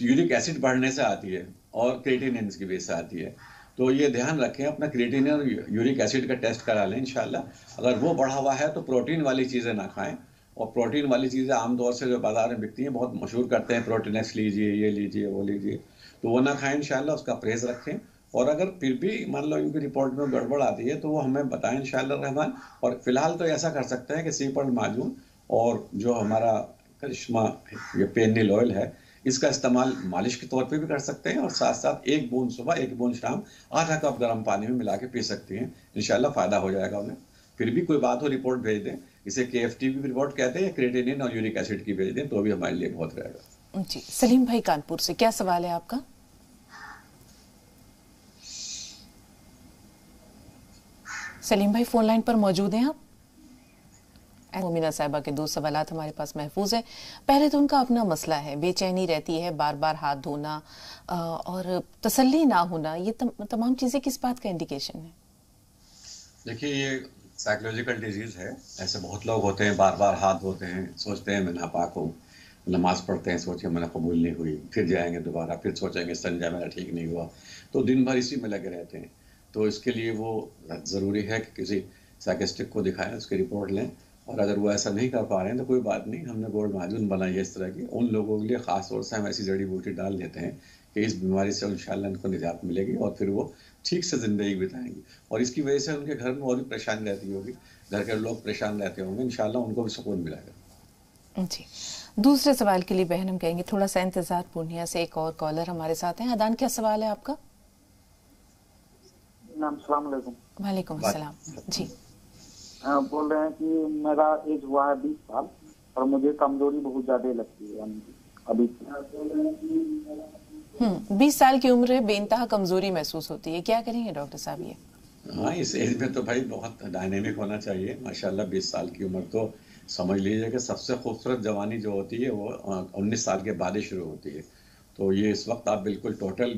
यूरिक एसिड बढ़ने से आती है और क्रिएटिनिन की वजह से आती है। तो ये ध्यान रखें, अपना क्रिएटिनिन और यूरिक एसिड का टेस्ट करा लें इंशाल्लाह। अगर वो बढ़ा हुआ है तो प्रोटीन वाली चीज़ें ना खाएं, और प्रोटीन वाली चीज़ें आमतौर से जो बाजार में बिकती हैं, बहुत मशहूर करते हैं, प्रोटीन एक्स लीजिए, ये लीजिए, वो लीजिए, तो वो ना खाएं इंशाल्लाह, उसका परहेज रखें। और अगर फिर भी मान लो इनकी रिपोर्ट में गड़बड़ आती है, तो वो हमें बताएं इंशाल्लाह रहमान। और फिलहाल तो ऐसा कर सकते हैं कि सीपल माजून और जो हमारा करिश्मा ये पेनिल ऑयल है, इसका इस्तेमाल मालिश के तौर पे भी कर सकते हैं, और साथ साथ 1 बूंद सुबह 1 बूंद शाम आधा कप गर्म पानी में मिला के पी सकती हैं। इंशाल्लाह फ़ायदा हो जाएगा उन्हें। फिर भी कोई बात हो रिपोर्ट भेज दें, इसे KFTB रिपोर्ट कहते हैं, क्रिएटिनिन और यूरिक एसिड की भेज दें, तो भी हमारे लिए बहुत रहेगा। जी, सलीम भाई कानपुर से, क्या सवाल है आपका? सलीम भाई फोन लाइन पर मौजूद हैं आप? मोमिना साहिबा के 2 सवालात हमारे पास महफूज है। पहले तो उनका अपना मसला है, बेचैनी रहती है, बार बार हाथ धोना और तसल्ली ना होना, ये तमाम चीजें किस बात का इंडिकेशन है? देखिए, ये साइकोलॉजिकल डिजीज है। ऐसे बहुत लोग होते हैं, बार बार हाथ धोते हैं, सोचते हैं मैं नापाक हूँ, नमाज पढ़ते हैं, सोचे मैंने कबूल नहीं हुई, फिर जाएंगे दोबारा, फिर सोचेंगे संजा मेरा ठीक नहीं हुआ, तो दिन भर इसी में लगे रहते हैं। तो इसके लिए वो ज़रूरी है कि किसी साइकियाट्रिस्ट को दिखाएं, उसकी रिपोर्ट लें, और अगर वो ऐसा नहीं कर पा रहे हैं तो कोई बात नहीं, हमने गोल्ड माजून बनाई है इस तरह की, उन लोगों के लिए ख़ास तौर से हम ऐसी जड़ी बूटी डाल देते हैं कि इस बीमारी से इंशाल्लाह उनको निजात मिलेगी और फिर वो ठीक से ज़िंदगी बिताएंगी। और इसकी वजह से उनके घर में और भी परेशानी रहती होगी, घर के लोग परेशान रहते होंगे, इंशाल्लाह उनको भी सुकून मिलेगा। जी, दूसरे सवाल के लिए बहन हम कहेंगे थोड़ा सा इंतजार। पूर्णिया से एक और कॉलर हमारे साथ हैं। अदान, क्या सवाल है आपका? नाम सलाम अलैकुम। वालेकुम अस्सलाम जी। बोल रहे हैं कि मेरा एज हुआ है 20 साल और मुझे कमजोरी बहुत ज्यादा लगती है अभी। 20 साल की उम्र है, बेइंतहा कमजोरी महसूस होती है, क्या करेंगे डॉक्टर साहब ये? हाँ, इस एज में तो भाई बहुत डायनेमिक होना चाहिए माशाल्लाह। 20 साल की उम्र तो समझ लीजिए कि सबसे खूबसूरत जवानी जो होती है वो 19 साल के बाद ही शुरू होती है। तो ये इस वक्त आप बिल्कुल टोटल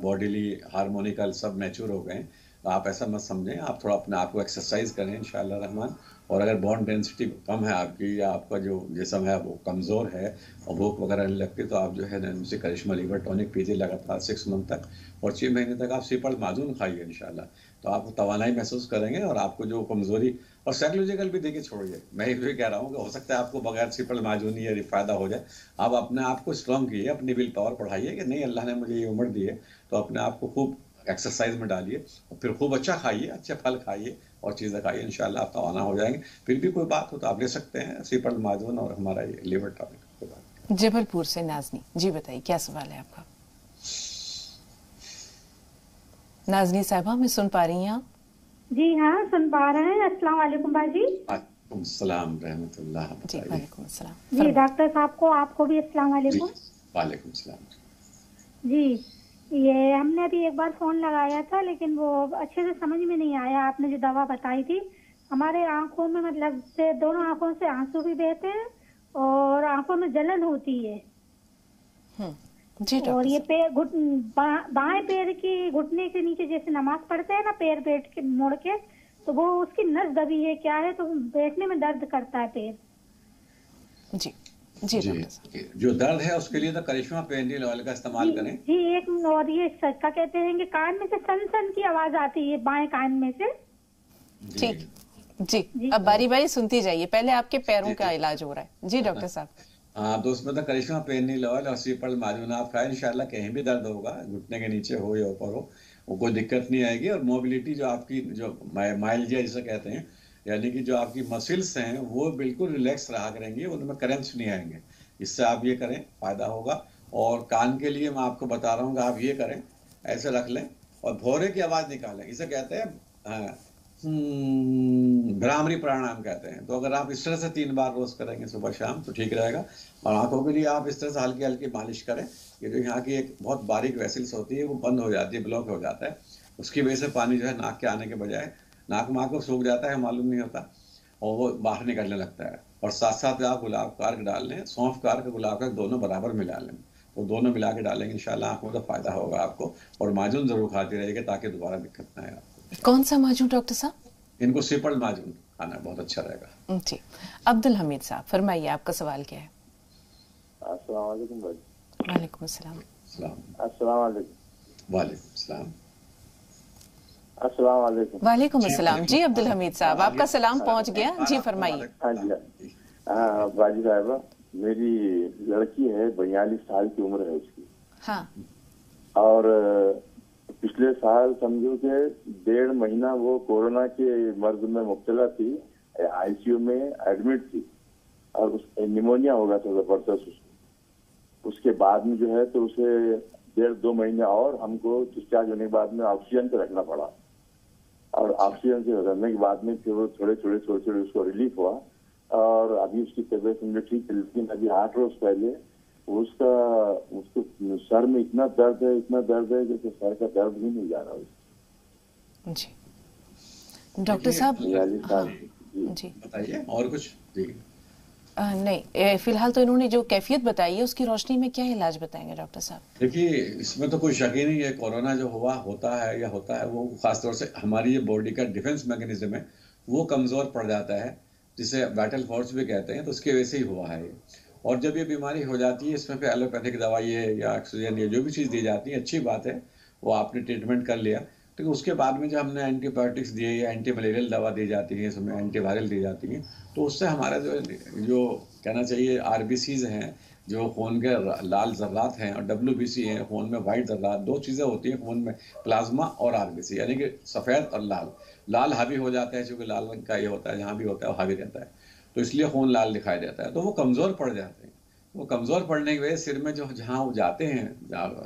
बॉडीली हार्मोनिकल सब मैच्योर हो गए हैं। तो आप ऐसा मत समझें, आप थोड़ा अपने आप को एक्सरसाइज करें इंशाल्लाह रहमान। और अगर बोन डेंसिटी कम है आपकी या आपका जो जिस्म है वो कमज़ोर है और भूख वगैरह नहीं लगती, तो आप जो है ना मुझसे करिश्मा लीवर टॉनिक पीजिए लगातार 6 मंथ तक, और 6 महीने तक आप सीपल माजून खाइए इंशाल्लाह। तो आप तवानाई महसूस करेंगे और आपको जो कमज़ोरी और साइकोलॉजिकल भी देखिए छोड़िए। मैं ये कह रहा हूँ कि हो सकता है आपको बगैर सीपल माजून या फ़ायदा हो जाए। आप अपने आप को स्ट्रॉन्ग कीजिए, अपनी विल पावर बढ़ाइए कि नहीं अल्लाह ने मुझे ये उम्र दी है, तो अपने आप को खूब एक्सरसाइज में डालिए और फिर खूब अच्छा खाइए, अच्छे फल खाइए और चीज़ें खाइए, इंशाल्लाह आप तवाना हो जाएंगे। फिर भी कोई बात हो तो आप ले सकते हैं सीपल माजून और हमारा ये लिवर टॉनिक। जबलपुर से नाजनी जी, बताइए क्या सवाल है आपका? नाजनी साहिबा, मैं सुन पा रही हैं आप? जी हाँ, सुन पा रहे हैं। अस्सलाम वालेकुम बाजी। वालेकुम सलाम रहमतुल्लाह। जी वालेकुम सलाम। जी डॉक्टर साहब को, आपको भी अस्सलाम वालेकुम। वालेकुम सलाम जी, ये हमने अभी एक बार फोन लगाया था लेकिन वो अच्छे से समझ में नहीं आया। आपने जो दवा बताई थी, हमारे आंखों में मतलब से दोनों आंखों से आंसू भी बहते हैं और आंखों में जलन होती है। जी और ये पैर बाएं पैर की घुटने के नीचे जैसे नमाज पढ़ते हैं ना, पैर बैठ के मोड़ के, तो वो उसकी नस दबी है क्या है, तो बैठने में दर्द करता है पैर। जी जी, जो दर्द है उसके लिए तो करिश्मा पेनिल ऑयल का इस्तेमाल करें। जी एक और ये सच्चा कहते हैं कि कान में से सन सन की आवाज आती है बाएं कान में से। ठीक जी, अब बारी बारी सुनती जाइए, पहले आपके पैरों का इलाज हो रहा है। जी डॉक्टर साहब। हाँ, तो उसमें तो करिश्मा पेनिल ऑयल और सीपल माजून आप खाएं, इंशाल्लाह कहीं भी दर्द होगा, घुटने के नीचे हो या ऊपर हो, वो कोई दिक्कत नहीं आएगी। और मोबिलिटी जो आपकी जो माइल्जिया जिसे कहते हैं, यानी कि जो आपकी मसल्स हैं वो बिल्कुल रिलैक्स रहा करेंगी, उनमें करंट्स नहीं आएंगे। इससे आप ये करें, फायदा होगा। और कान के लिए मैं आपको बता रहा हूँ कि आप ये करें, ऐसे रख लें और भौरे की आवाज निकालें, इसे कहते हैं भ्रामरी प्राणायाम कहते हैं। तो अगर आप इस तरह से 3 बार रोज करेंगे सुबह शाम तो ठीक रहेगा। और आंखों के लिए आप इस तरह से हल्की हल्की मालिश करें। ये जो यहाँ की एक बहुत बारीक वेसल्स होती है वो बंद हो जाती है, ब्लॉक हो जाता है, उसकी वजह से पानी जो है नाक के आने के बजाय नाक में आकर सूख जाता है, मालूम नहीं होता, और वो बाहर निकलने लगता है। और साथ साथ आप गुलाब का अर्क डाल लें, सौंफ का अर्क, गुलाब का दोनों बराबर मिला लें, तो दोनों मिला के डालेंगे इंशाल्लाह आंखों में तो फायदा होगा आपको। और माजून जरूर खाते रहेगा ताकि दोबारा दिक्कत ना आए आपको। कौन सा माजून डॉक्टर साहब? इनको सीपल माजून खाना बहुत अच्छा रहेगा। जी, अब्दुल हमीद साहब फरमाइए, आपका सवाल क्या है? अस्सलाम वालेकुम भाई। वालेकुम अस्सलाम। अस्सलाम वालेकुम। वालेकुम सलाम। अस्सलाम वालेकुम। वालेकुम अस्सलाम। जी अब्दुल हमीद साहब, आपका सलाम पहुंच गया। जी फरमाइए। हाँ जी, बाजी साहिबा, मेरी लड़की है, 42 साल की उम्र है उसकी। हाँ। और पिछले साल समझो कि 1.5 महीना वो कोरोना के मर्ज में मुब्तला थी, आईसीयू में एडमिट थी और उस निमोनिया हो गया था जबरदस्त उसको। उसके बाद में जो है तो उसे 1.5-2 महीने और हमको डिस्चार्ज होने के बाद में ऑक्सीजन पे रखना पड़ा। और ऑक्सीजन से रखने के बाद में फिर वो थोड़े थोड़े उसको रिलीफ हुआ और अभी उसकी तबीयत समझो ठीक है। लेकिन अभी 8 रोज पहले उसको सर में इतना दर्द है जैसे सर का दर्द भी नहीं जा रहा है। जी डॉक्टर साहब। हाँ, जी बताइए और कुछ। जी नहीं, फिलहाल तो इन्होंने जो कैफियत बताई है उसकी रोशनी में क्या इलाज बताएंगे डॉक्टर साहब? देखिए, इसमें तो कोई शक ही नहीं है, कोरोना जो होता है वो खासतौर से हमारी ये बॉडी का डिफेंस मैकेनिज्म है वो कमजोर पड़ जाता है, जिसे बैटल फोर्स भी कहते हैं, तो उसके वैसे ही हुआ है ये। और जब ये बीमारी हो जाती है, इसमें फिर एलोपैथिक दवाई है या ऑक्सीजन या जो भी चीज़ दी जाती है, अच्छी बात है, वो आपने ट्रीटमेंट कर लिया। तो उसके बाद में जब हमने एंटीबायोटिक्स दिए या एंटी मलेरियल दवा दी जाती है, इसमें एंटीवायरल दी जाती हैं, तो उससे हमारा जो कहना चाहिए आरबीसीज हैं, जो खून के लाल जर्रात हैं, और डब्ल्यूबीसी हैं खून में वाइट जर्रात, 2 चीज़ें होती हैं खून में, प्लाज्मा और आरबीसी, यानी कि सफ़ेद और लाल हावी हो जाता है, क्योंकि लाल रंग का ये होता है, जहाँ भी होता है वो हावी रहता है, तो इसलिए खून लाल दिखाई देता है। तो वो कमज़ोर पड़ जाते हैं। वो कमज़ोर पड़ने की वजह सिर में जहाँ वो जाते हैं,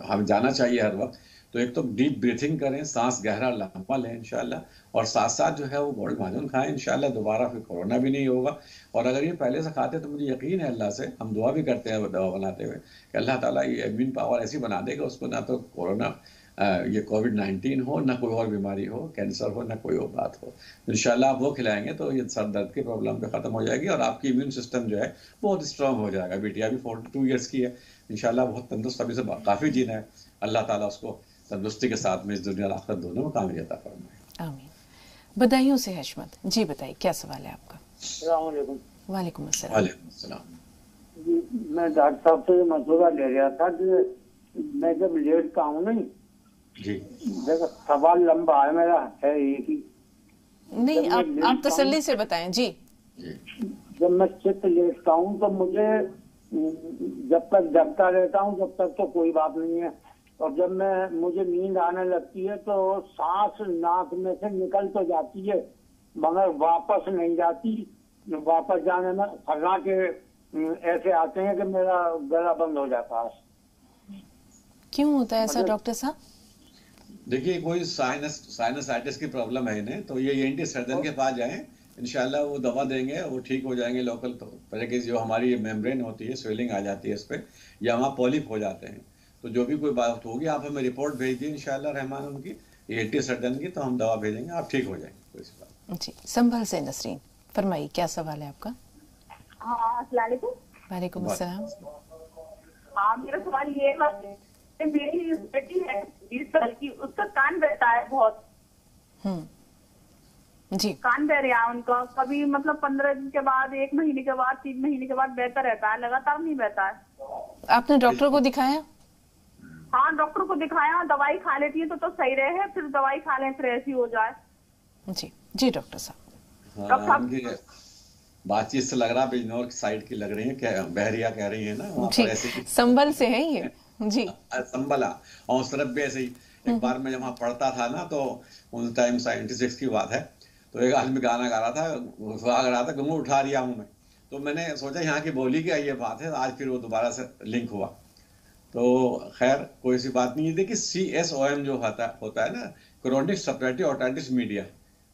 हम जाना चाहिए हर वक्त, तो एक तो डीप ब्रीथिंग करें, सांस गहरा लंबा लें इंशाल्लाह, और साथ साथ जो है वो गोल्ड माजून खाएं इंशाल्लाह, दोबारा फिर कोरोना भी नहीं होगा। और अगर ये पहले से खाते तो मुझे यकीन है अल्लाह से, हम दुआ भी करते हैं दवा बनाते हुए कि अल्लाह ताला ये इम्यून पावर ऐसी बना देगा उसको, ना तो कोरोना ये कोविड-19 हो, ना कोई और बीमारी हो, कैंसर हो, ना कोई और बात हो। इंशाल्लाह आप वो खिलाएंगे तो ये सर दर्द की प्रॉब्लम भी खत्म हो जाएगी और आपकी इम्यून सिस्टम जो है बहुत स्ट्रांग हो जाएगा। बिटिया भी 42 ईयर्स की है, इंशाल्लाह बहुत तंदुरुस्त, अभी से काफ़ी जीना है। अल्लाह ताला उसको तंदुरुस्ती के साथ में इस दुनिया और आखिरत दोनों में कामयाबी अता फरमाए। आमीन। बधाइयों से हशमत जी, बताइए क्या सवाल है आपका? अस्सलाम वालेकुम। वालेकुम अस्सलाम। वालेकुम अस्सलाम। जी, मैं डॉक्टर साहब से मशवरा ले रहा था कि मैं जब लेटता हूँ नहीं जी, देखो सवाल लंबा है, मेरा है एक ही। नहीं, आप तसल्ली से बताएं जी। जब मैं चित्त लेटता हूँ तो मुझे जब तक जगता रहता हूँ जब तक तो कोई बात नहीं है, और जब मुझे नींद आने लगती है तो सांस नाक में से निकल तो जाती है मगर वापस नहीं जाती। वापस जाने में फरना के ऐसे आते हैं कि मेरा गला बंद हो जाता है। क्यों होता है ऐसा डॉक्टर साहब? देखिए, कोई साइनसाइटिस की प्रॉब्लम है इन्हें, तो ये ENT सर्जन के पास जाएं, इंशाल्लाह वो दवा देंगे, वो ठीक हो जाएंगे। लोकल तरह की जो हमारी मेम्ब्रेन होती है, स्वेलिंग आ जाती है इस पे, या वहाँ पॉलिप हो जाते हैं, तो जो भी कोई बात होगी आप हमें रिपोर्ट भेज दिए इंशाल्लाह रहमान उनकी ENT सर्जन की, तो हम दवा भेजेंगे, आप ठीक हो जाएंगे। कोई सी बात जी। संभल से नसरीन, फरमाइए क्या सवाल है आपका? हाँ, अस्सलाम वालेकुम। वालेकुम अस्सलाम। हाँ, मेरा सवाल ये है, मेरी बेटी है 20 साल की, उसका कान बहता है बहुत। जी। कान बह रहा है उनका, कभी मतलब 15 दिन के बाद, 1 महीने के बाद, 3 महीने के बाद बहता रहता है, लगातार नहीं बहता है। आपने डॉक्टर को दिखाया? हाँ, डॉक्टर को दिखाया, दवाई खा लेती है तो सही रहे, फिर दवाई खा ले फिर ऐसी हो जाए। जी जी डॉक्टर साहब। डॉक्टर साहब बातचीत से लग रहा बिजनौर साइड की लग रही है, क्या बहरिया कह रही है ना, वहाँ पर ऐसे संभल से है ये जी। संभला और उस तरफ भी ऐसे ही। एक बार मैं जब वहाँ पढ़ता था ना, तो उस टाइम 76 की बात है, तो एक आदमी गाना गा रहा था, घूंघट उठा रिया हूँ मैं, तो मैंने सोचा यहाँ की बोली क्या ये बात है, आज फिर वो दोबारा से लिंक हुआ। तो खैर कोई सी बात नहीं है। देखिए CSOM जो होता है ना, क्रोनिक सपरेटिव ओटाइटिस मीडिया,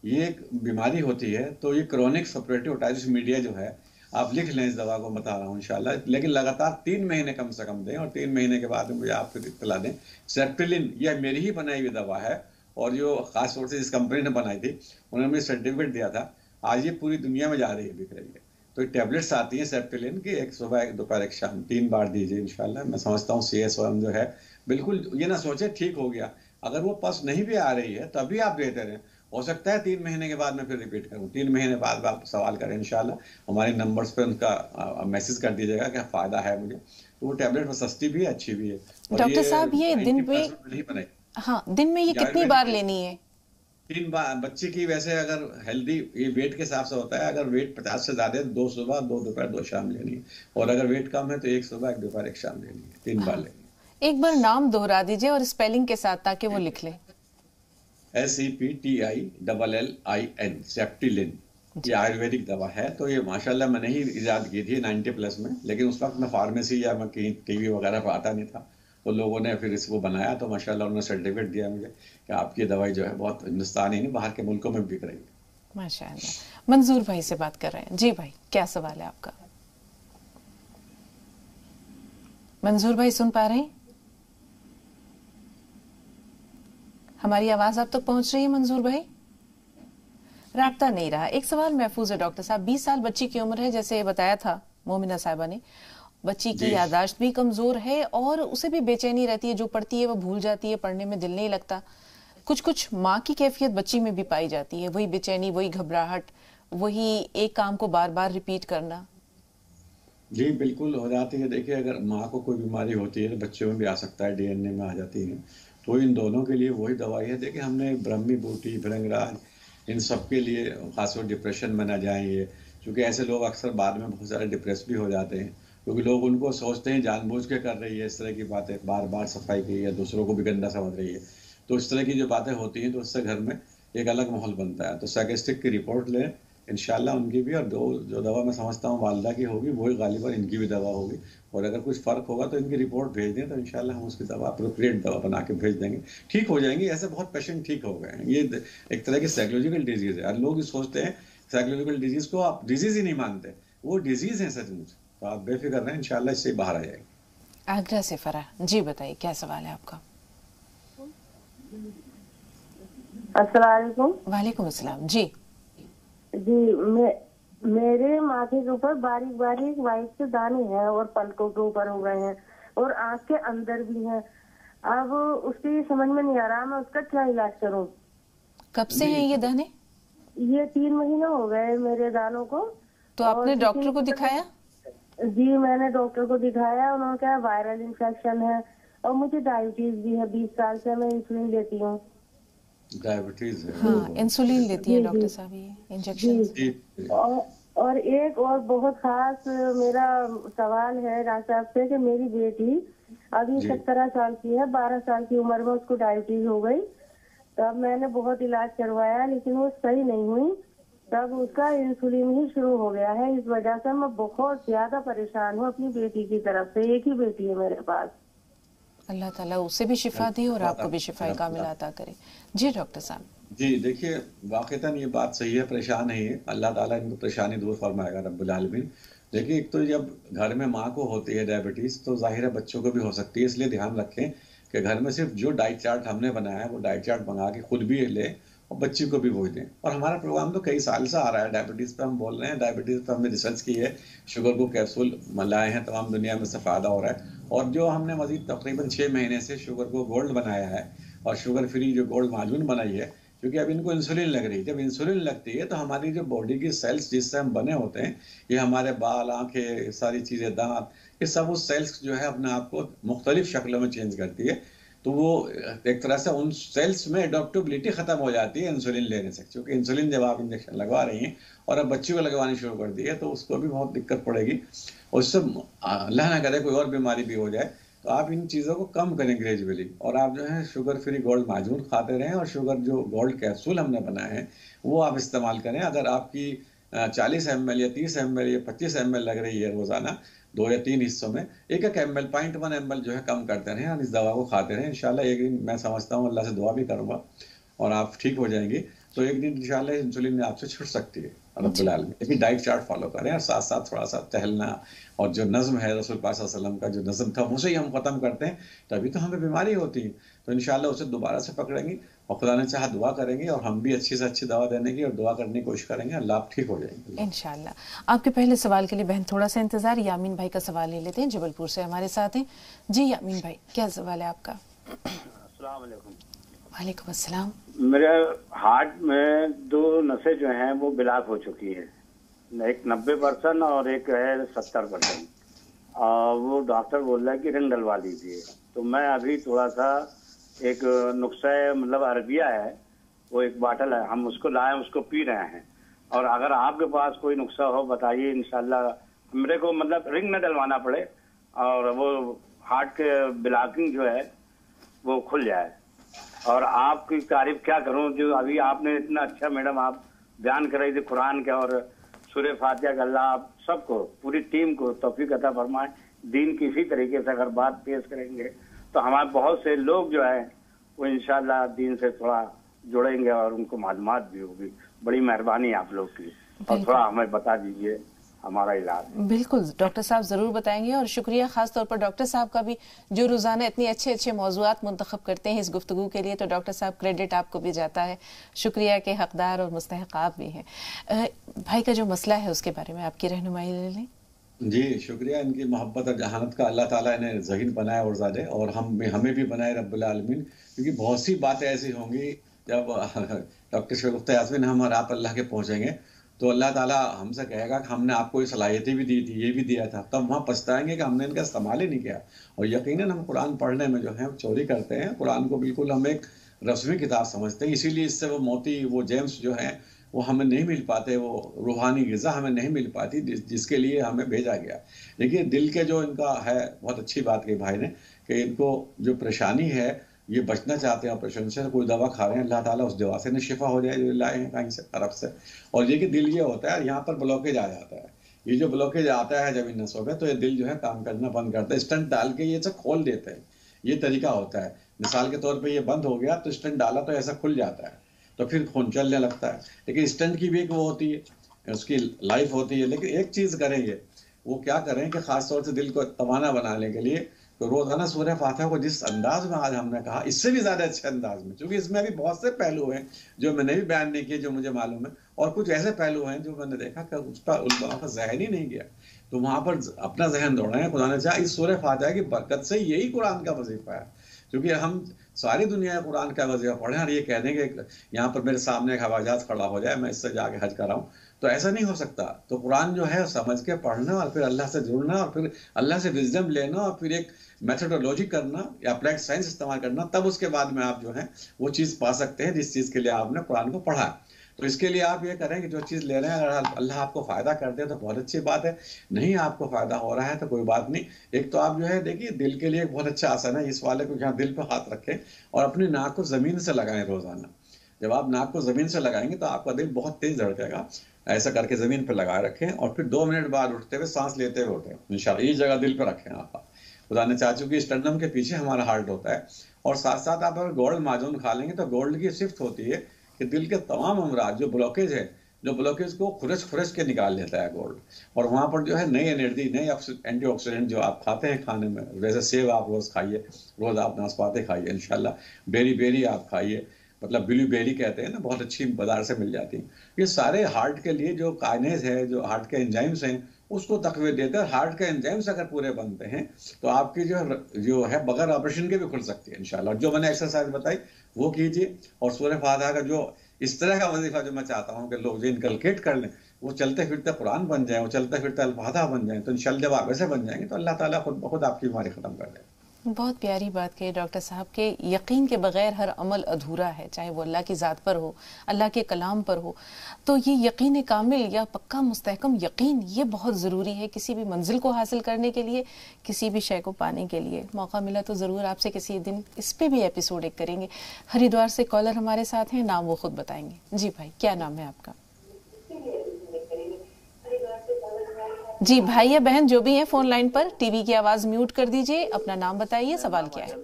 ये एक बीमारी होती है। तो ये क्रोनिक सपरेटिव ओटाइटिस मीडिया जो है, आप लिख लें, इस दवा को बता रहा हूँ इंशाल्लाह, लेकिन लगातार 3 महीने कम से कम दें, और 3 महीने के बाद मुझे आप फिर इत्तला दें। सेप्टिलिन यह मेरी ही बनाई हुई दवा है, और जो खास तौर से जिस कंपनी ने बनाई थी उन्होंने मुझे सर्टिफिकेट दिया था, आज ये पूरी दुनिया में जा रही है, बिक रही है। तो टैबलेट्स आती हैं सेप्टिलिन की, एक सुबह एक दोपहर एक शाम, 3 बार दीजिए इंशाल्लाह। मैं समझता हूँ CSOM जो है, बिल्कुल ये ना सोचे ठीक हो गया, अगर वो पस नहीं भी आ रही है तभी आप देते रहें, हो सकता है 3 महीने के बाद मैं फिर रिपीट करूँ। 3 महीने बाद आप सवाल करें इंशाल्लाह, हमारे नंबर्स पे उनका मैसेज कर दीजिएगा क्या फ़ायदा है मुझे। तो वो टैबलेट सस्ती भी है, अच्छी भी है। डॉक्टर साहब ये दिन में, हाँ, दिन में ये कितनी बार लेनी है? 3 बार। बच्चे की वैसे अगर हेल्दी, ये वेट के हिसाब से होता है, अगर वेट 50 से ज़्यादा है तो 2 सुबह 2 दोपहर 2 शाम लेनी है, और अगर वेट कम है तो 1 सुबह 1 दोपहर 1 शाम लेनी है, 3 बार लेनी है। एक बार नाम दोहरा दीजिए और स्पेलिंग के साथ, ताकि वो लिख ले। SEPTILLIN, सेप्टिलिन। ये आयुर्वेदिक दवा है, तो ये माशाल्लाह मैंने ही इजाद की थी 90+ में, लेकिन उस वक्त मैं फार्मेसी या मैं कहीं TV वगैरह पर आता नहीं था, तो लोगों ने फिर इसको बनाया, तो माशाल्लाह उन्होंने सर्टिफिकेट दिया मुझे कि आपकी दवाई जो है बहुत हिंदुस्तान ही नहीं बाहर के मुल्कों में बिक रही है। माशाल्लाह। मंजूर भाई से बात कर रहे हैं। जी भाई, क्या सवाल है आपका? मंजूर भाई सुन पा रहे हैं? हमारी आवाज आप तक पहुंच रही है मंजूर भाई? राब्ता नहीं रहा। एक सवाल महफूज है डॉक्टर साहब। 20 साल बच्ची की उम्र है, जैसे बताया था मोमिना साहिबा ने, बच्ची की याददाश्त भी कमजोर है और उसे भी बेचैनी रहती है, जो पढ़ती है वो भूल जाती है, पढ़ने में दिल नहीं लगता। कुछ माँ की कैफियत बच्ची में भी पाई जाती है, वही बेचैनी, वही घबराहट, वही एक काम को बार बार रिपीट करना। जी बिल्कुल हो जाती है। देखिए, अगर माँ को कोई बीमारी होती है तो बच्चों में भी आ सकता है, DNA में आ जाती है, तो इन दोनों के लिए वही दवाई है। देखिए, हमने ब्रह्मी बूटी, भृंगराज, इन सब के लिए, खासतौर डिप्रेशन में ना जाएं ये, क्योंकि ऐसे लोग अक्सर बाद में बहुत सारे डिप्रेस भी हो जाते हैं, क्योंकि लोग उनको सोचते हैं जानबूझ के कर रही है इस तरह की बातें, बार बार सफाई की, या दूसरों को भी गंदा समझ रही है, तो इस तरह की जो बातें होती हैं तो उससे घर में एक अलग माहौल बनता है। तो साइकियाट्रिस्ट की रिपोर्ट लें, इंशाल्लाह उनकी भी, और जो दवा मैं समझता हूँ वालदा की होगी वही गालिबा इनकी भी दवा होगी। और अगर कुछ फ़र्क होगा तो इनकी रिपोर्ट भेज दें, तो इंशाल्लाह हम उसकी दवा अप्रोप्रिएट दवा बना के भेज देंगे, ठीक हो जाएंगी। ऐसे बहुत पेशेंट ठीक हो गए हैं। ये एक तरह की साइकोलॉजिकल डिजीज़ है। लोग ये सोचते हैं साइकोलॉजिकल डिजीज़ को आप डिजीज़ ही नहीं मानते, वो डिजीज़ है सचमुच। तो आप बेफिक्र रहें, इंशाल्लाह इससे बाहर आ जाएंगे। आगरा से फरा जी, बताइए क्या सवाल है आपका? अस्सलाम वालेकुम अस्सलाम जी। जी, मेरे माथे के ऊपर बारीक बारीक व्हाइट से दाने हैं और पलकों के ऊपर हो गए हैं और आँख के अंदर भी हैं। अब उसकी समझ में नहीं आ रहा मैं उसका क्या इलाज करूं। कब से हैं ये दाने? ये 3 महीने हो गए मेरे दानों को। तो आपने डॉक्टर को दिखाया? जी, मैंने डॉक्टर को दिखाया। उन्होंने कहा वायरल इन्फेक्शन है और मुझे डायबिटीज भी है। 20 साल से मैं इंसुलिन लेती हूँ। डायबिटीज है? हाँ, इंसुलिन लेती है डॉक्टर साहब, ये इंजेक्शन। और एक और बहुत खास मेरा सवाल है डॉक्टर साहब से कि मेरी बेटी अभी 17 साल की है, 12 साल की उम्र में उसको डायबिटीज हो गई। तब मैंने बहुत इलाज करवाया लेकिन वो सही नहीं हुई। तब उसका इंसुलिन ही शुरू हो गया है। इस वजह से मैं बहुत ज्यादा परेशान हूँ अपनी बेटी की तरफ से। एक ही बेटी है मेरे पास। अल्लाह ताला उसे भी शिफा दे और आपको भी शिफा कामिल अता करे। जी डॉक्टर साहब। जी देखिए, वाक़तन ये बात सही है, परेशान है ये। अल्लाह ताला इनको परेशानी दूर फरमाएगा रब्बुल आलमीन। देखिए, एक तो जब घर में माँ को होती है डायबिटीज़ तो ज़ाहिर है बच्चों को भी हो सकती है। इसलिए ध्यान रखें कि घर में सिर्फ जो डाइट चार्ट हमने बनाया है वो डाइट चार्ट मंगा के खुद भी ले और बच्ची को भी वो दें। और हमारा प्रोग्राम तो कई साल से आ रहा है, डायबिटीज़ पे हम बोल रहे हैं, डायबिटीज़ पे हमने रिसर्च की है, शुगर को कैप्सूल लाए हैं, तमाम दुनिया में से फ़ायदा हो रहा है। और जो हमने मज़ीद तकरीबन 6 महीने से शुगर को गोल्ड बनाया है और शुगर फ्री जो गोल्ड माजून बनाई है, क्योंकि अब इनको इंसुलिन लग रही है। जब इंसुलिन लगती है तो हमारी जो बॉडी की सेल्स जिससे हम बने होते हैं, ये हमारे बाल, आँखें, सारी चीज़ें, दांत, ये सब उस सेल्स जो है अपने आप को मुख्तलिफ शक्लों में चेंज करती है। तो वो एक तरह से उन सेल्स में एडॉप्टेबिलिटी ख़त्म हो जाती है इंसुलिन लेने से। क्योंकि इंसुलिन जब आप इंजेक्शन लगवा रही हैं और अब बच्ची को लगवानी शुरू कर दी है तो उसको भी बहुत दिक्कत पड़ेगी। और उससे अल्लाह ना करे कोई और बीमारी भी हो जाए। तो आप इन चीज़ों को कम करें ग्रेजुअली, और आप जो है शुगर फ्री गोल्ड माजून खाते रहें और शुगर जो गोल्ड कैप्सूल हमने बनाए हैं वो आप इस्तेमाल करें। अगर आपकी 40 ml या 30 ml या 25 ml लग रही है रोज़ाना 2 या 3 हिस्सों में, 1 ml 0.1 ml जो है कम करते रहें और इस दवा को खाते रहें। इंशाल्लाह एक दिन, मैं समझता हूँ, अल्लाह से दुआ भी करूँगा और आप ठीक हो जाएंगी। तो एक दिन इंशाल्लाह इंसुलिन आपसे छूट सकती है रब्बुल आलमीन। लेकिन डाइट चार्ट फॉलो करें और साथ साथ थोड़ा सा टहलना और जो नज़्म है रसूल पाक सल्लल्लाहु अलैहि वसल्लम का जो नज़्म था उसे ही हम ख़त्म करते हैं, तभी तो हमें बीमारी होती है। तो इंशाल्लाह उसे दोबारा से पकड़ेंगी और खुदा ने चाहा दुआ करेंगे और हम भी अच्छी से अच्छी दवा देने की और दुआ करने की कोशिश करेंगे। अल्लाह आप ठीक हो जाएंगे इंशाल्लाह। आपके पहले सवाल के लिए बहन थोड़ा सा इंतजार, यामीन भाई का सवाल ले लेते हैं, जबलपुर से हमारे साथ हैं। जी यामीन भाई, क्या सवाल है आपका? अस्सलाम वालेकुम। वालेकुम अस्सलाम। मेरे हार्ट में 2 नसें जो हैं वो ब्लॉक हो चुकी है, एक 90% और एक है 70%। वो डॉक्टर बोल रहा है कि रिंग डलवा लीजिए। तो मैं अभी थोड़ा सा एक नुस्खा मतलब अरबिया है, वो एक बाटल है, हम उसको लाए, उसको पी रहे हैं। और अगर आपके पास कोई नुस्खा हो बताइए, इंशाल्लाह मेरे को मतलब रिंग न डलवाना पड़े और वो हार्ट के ब्लॉकिंग जो है वो खुल जाए। और आपकी तारीफ क्या करूं, जो अभी आपने इतना अच्छा मैडम आप बयान कर रही थी कुरान के और सूरह फातिहा का। अल्लाह आप सबको, पूरी टीम को तौफीक अता फरमाए। दीन की इसी तरीके से अगर बात पेश करेंगे तो हमारे बहुत से लोग जो है वो इंशाल्लाह दीन से थोड़ा जुड़ेंगे और उनको मालूमात भी होगी। बड़ी मेहरबानी आप लोग की, और थोड़ा हमें बता दीजिए हमारा इलाज। बिल्कुल डॉक्टर साहब जरूर बताएंगे, और शुक्रिया खास तौर पर डॉक्टर साहब का भी जो रोजाना इतने अच्छे अच्छे मौजूआत मुंतखब करते हैं इस गुफ्तगू के लिए। तो डॉक्टर साहब क्रेडिट आपको भी जाता है, शुक्रिया के हकदार और मुस्तहक आप भी हैं। भाई का जो मसला है उसके बारे में आपकी रहनुमाई ले लें। जी शुक्रिया, इनकी मोहब्बत और जहानत का। अल्लाह ताला इन्हें ज़हीन बनाए और ज़्यादा, और हमें भी बनाए रब्बुल आलमीन। क्योंकि बहुत सी बातें ऐसी होंगी जब डॉक्टर शगुफ्ता यास्मीन हम और आप अल्लाह के पहुँचेंगे तो अल्लाह ताला हमसे कहेगा कि हमने आपको ये सलाहियतें भी दी थी, ये भी दिया था। तब वहाँ पछताएंगे कि हमने इनका इस्तेमाल ही नहीं किया। और यकीनन हम कुरान पढ़ने में जो है चोरी करते हैं। कुरान को बिल्कुल हम एक रस्मी किताब समझते हैं, इसीलिए इससे वो मोती, वो जेम्स जो हैं वो हमें नहीं मिल पाते, वो रूहानी ग़िज़ा हमें नहीं मिल पाती जिसके लिए हमें भेजा गया। देखिए दिल के जो इनका है, बहुत अच्छी बात कही भाई ने कि इनको जो परेशानी है ये बचना चाहते हैं ऑपरेशन से, कोई दवा खा रहे हैं, अल्लाह ताला उस दवा से न शिफा हो जाए जो लाए हैं कहीं से अरब से। और ये कि दिल ये होता है, यहाँ पर ब्लॉकेज आ जाता है, ये जो ब्लॉकेज आता है जब इन नसों में, तो ये दिल जो है काम करना बंद करता है, स्टंट डाल के ये सब खोल देते हैं। ये तरीका होता है, मिसाल के तौर पे ये बंद हो गया तो स्टंट डाला तो ऐसा खुल जाता है, तो फिर खून चलने लगता है। लेकिन स्टंट की भी एक वो होती है, उसकी लाइफ होती है। लेकिन एक चीज़ करेंगे, वो क्या करें कि ख़ास तौर से दिल को तवाना बनाने के लिए तो रोज़ाना सूरह फातिहा को जिस अंदाज में आज हमने कहा, इससे भी ज़्यादा अच्छे अंदाज में, क्योंकि इसमें अभी बहुत से पहलू हैं जो मैंने भी बयान नहीं किए, जो मुझे मालूम है, और कुछ ऐसे पहलू हैं जो मैंने देखा कि उस पर उलमाओं का जहन ही नहीं गया, तो वहाँ पर अपना जहन दौड़ाएं। खुदा ने चाहा इस सूरह फातिहा की बरकत से यही कुरान का वजीफा है, क्योंकि हम सारी दुनिया में कुरान का वजीफा पढ़ें और ये कह दें कि यहाँ पर मेरे सामने एक हवाई जहाज खड़ा हो जाए, मैं इससे जाके हज कराऊं, तो ऐसा नहीं हो सकता। तो कुरान जो है समझ के पढ़ना और फिर अल्लाह से जुड़ना और फिर अल्लाह से विजडम लेना और फिर एक मेथोडोलॉजी करना या अप्लाइड साइंस इस्तेमाल करना, तब उसके बाद में आप जो है वो चीज़ पा सकते हैं जिस चीज़ के लिए आपने कुरान को पढ़ा। तो इसके लिए आप ये करें कि जो चीज़ ले रहे हैं अगर अल्लाह आपको फ़ायदा कर दे तो बहुत अच्छी बात है, नहीं आपको फ़ायदा हो रहा है तो कोई बात नहीं। एक तो आप जो है देखिए दिल के लिए एक बहुत अच्छा आसन है, इस वाले को यहाँ दिल पर हाथ रखें और अपनी नाक को ज़मीन से लगाएं रोज़ाना। जब आप नाक को ज़मीन से लगाएंगे तो आपका दिल बहुत तेज़ धड़केगा, ऐसा करके ज़मीन पर लगाए रखें और फिर 2 मिनट बाद उठते हुए सांस लेते हुए उठें इंशाल्लाह। ये जगह दिल पर रखें आप, खुदा ने चाह चुकी स्टर्नम के पीछे हमारा हार्ट होता है। और साथ साथ आप अगर गोल्ड माजून खा लेंगे तो गोल्ड की शिफ्ट होती है कि दिल के तमाम अमराज जो ब्लॉकेज है, जो ब्लॉकेज को खुरच के निकाल लेता है गोल्ड, और वहाँ पर जो है नई एनर्जी, नई एंटीऑक्सीडेंट जो आप खाते हैं खाने में, जैसे सेब आप रोज़ खाइए, रोज़ आप नाशपाती खाइए इंशाल्लाह, बेरी आप खाइए, मतलब ब्लूबेरी कहते हैं ना, बहुत अच्छी बाजार से मिल जाती है। ये सारे हार्ट के लिए जो काइनेज है, जो हार्ट के एंजाइम्स हैं, उसको तकवीत देते हैं। हार्ट के एंजाइम्स अगर पूरे बनते हैं तो आपकी जो है बगैर ऑपरेशन के भी खुल सकती है इंशाल्लाह। जो मैंने एक्सरसाइज बताई वो कीजिए, और सूरह फातिहा का जो इस तरह का वजीफा जो मैं चाहता हूँ कि लोग जो इनकलकेट कर लें, वो चलते फिरते कुरान बन जाए, वो चलते फिरते अल-फातिहा बन जाए, तो इंशाल्लाह जब आप ऐसे बन जाएंगे तो अल्लाह ताला खुद ब खुद आपकी बीमारी खत्म कर देगा। बहुत प्यारी बात कही डॉक्टर साहब के यकीन के बगैर हर अमल अधूरा है, चाहे वो अल्लाह की ज़ात पर हो, अल्लाह के कलाम पर हो। तो ये यकीन कामिल या पक्का मुस्तहकम यकीन, ये बहुत ज़रूरी है किसी भी मंजिल को हासिल करने के लिए, किसी भी शय को पाने के लिए। मौका मिला तो ज़रूर आपसे किसी दिन इस पर भी एपिसोड एक करेंगे। हरिद्वार से कॉलर हमारे साथ हैं, नाम वो खुद बताएंगे। जी भाई, क्या नाम है आपका? जी भाई या बहन जो भी हैं फोन लाइन पर, टीवी की आवाज म्यूट कर दीजिए, अपना नाम बताइए, सवाल क्या है?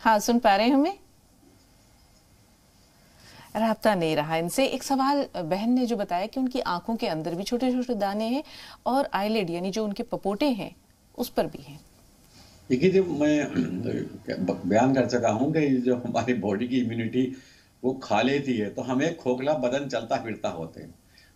हाँ, सुन पा रहे हैं हमें? राब्ता नहीं रहा इनसे। एक सवाल बहन ने जो बताया कि उनकी आंखों के अंदर भी छोटे छोटे दाने हैं और आईलिड यानी जो उनके पपोटे हैं उस पर भी हैं। देखिए, जब मैं बयान कर चुका हूँ कि जो हमारी बॉडी की इम्यूनिटी वो खा लेती है तो हमें खोखला बदन चलता फिरता होते हैं,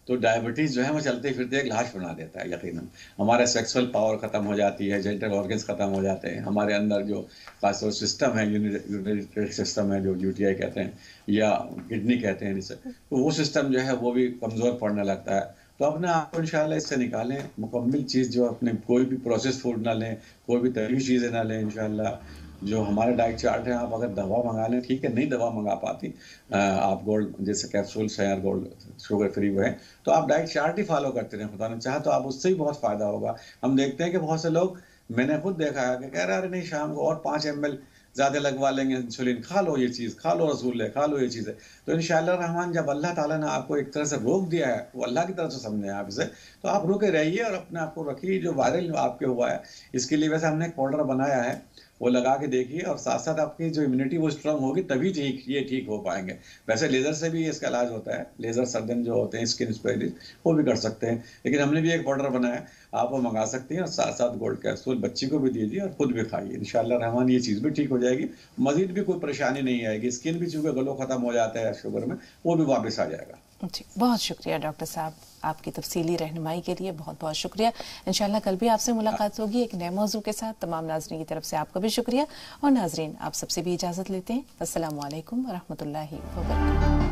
तो डायबिटीज़ जो है वो चलते फिरते एक लाश बना देता है यकीनन। हमारा सेक्सुअल पावर ख़त्म हो जाती है, जेनिटल ऑर्गन्स ख़त्म हो जाते हैं, हमारे अंदर जो खासतौर सिस्टम है, यूरिनरी सिस्टम है जो यूटीआई कहते हैं या किडनी कहते हैं जिसे, तो वो सिस्टम जो है वो भी कमज़ोर पड़ने लगता है। तो अपने आप को इंशाल्लाह इससे निकालें, मुकम्मल चीज़ जो अपने कोई भी प्रोसेस फूड ना लें, कोई भी तली चीज़ें ना लें इंशाल्लाह। जो हमारे डाइट चार्ट है, आप अगर दवा मंगा लें ठीक है, नहीं दवा मंगा पाती आप गोल्ड जैसे कैप्सूल्स हैं या गोल्ड शुगर फ्री वो है, तो आप डाइट चार्ट ही फॉलो करते रहें, खुदा ने चाहा तो आप उससे ही बहुत फ़ायदा होगा। हम देखते हैं कि बहुत से लोग, मैंने खुद देखा है कि कह रहे अरे नहीं शाम को और 5 ml ज़्यादा लगवा लेंगे इंसुलिन, खा लो ये चीज़, खा लो रसूल, खा लो ये चीज़ें। तो इंशाअल्लाह रहमान जब अल्लाह ताला ने आपको एक तरह से रोक दिया है, वो अल्लाह की तरफ से समझे आप इसे, तो आप रुके रहिए और अपने आप को रखिए। जो वायरल आपके हुआ है इसके लिए वैसे हमने एक पाउडर बनाया है, वो लगा के देखिए, और साथ साथ आपकी जो इम्यूनिटी वो स्ट्रांग होगी तभी ये ठीक हो पाएंगे। वैसे लेज़र से भी इसका इलाज होता है, लेज़र सर्जन जो होते हैं स्किन स्पेशलिस्ट वो भी कर सकते हैं, लेकिन हमने भी एक पाउडर बनाया, आप वो मंगा सकते हैं, और साथ साथ गोल्ड कैप्सूल बच्ची को भी दीजिए और खुद भी खाइए। इंशाल्लाह रहमान ये चीज़ भी ठीक हो जाएगी, मजीद भी कोई परेशानी नहीं आएगी। स्किन भी चूँकि ग्लो खत्म हो जाता है शुगर में, वो भी वापस आ जाएगा। जी, बहुत शुक्रिया डॉक्टर साहब, आपकी तफसीली रहनुमाई के लिए बहुत बहुत शुक्रिया। इंशाल्लाह कल भी आपसे मुलाकात होगी एक नए मौजू के साथ। तमाम नाज़रीन की तरफ से आपका भी शुक्रिया, और नाज़रीन आप सबसे भी इजाज़त लेते हैं। अस्सलामु अलैकुम व रहमतुल्लाहि व बरकातहू।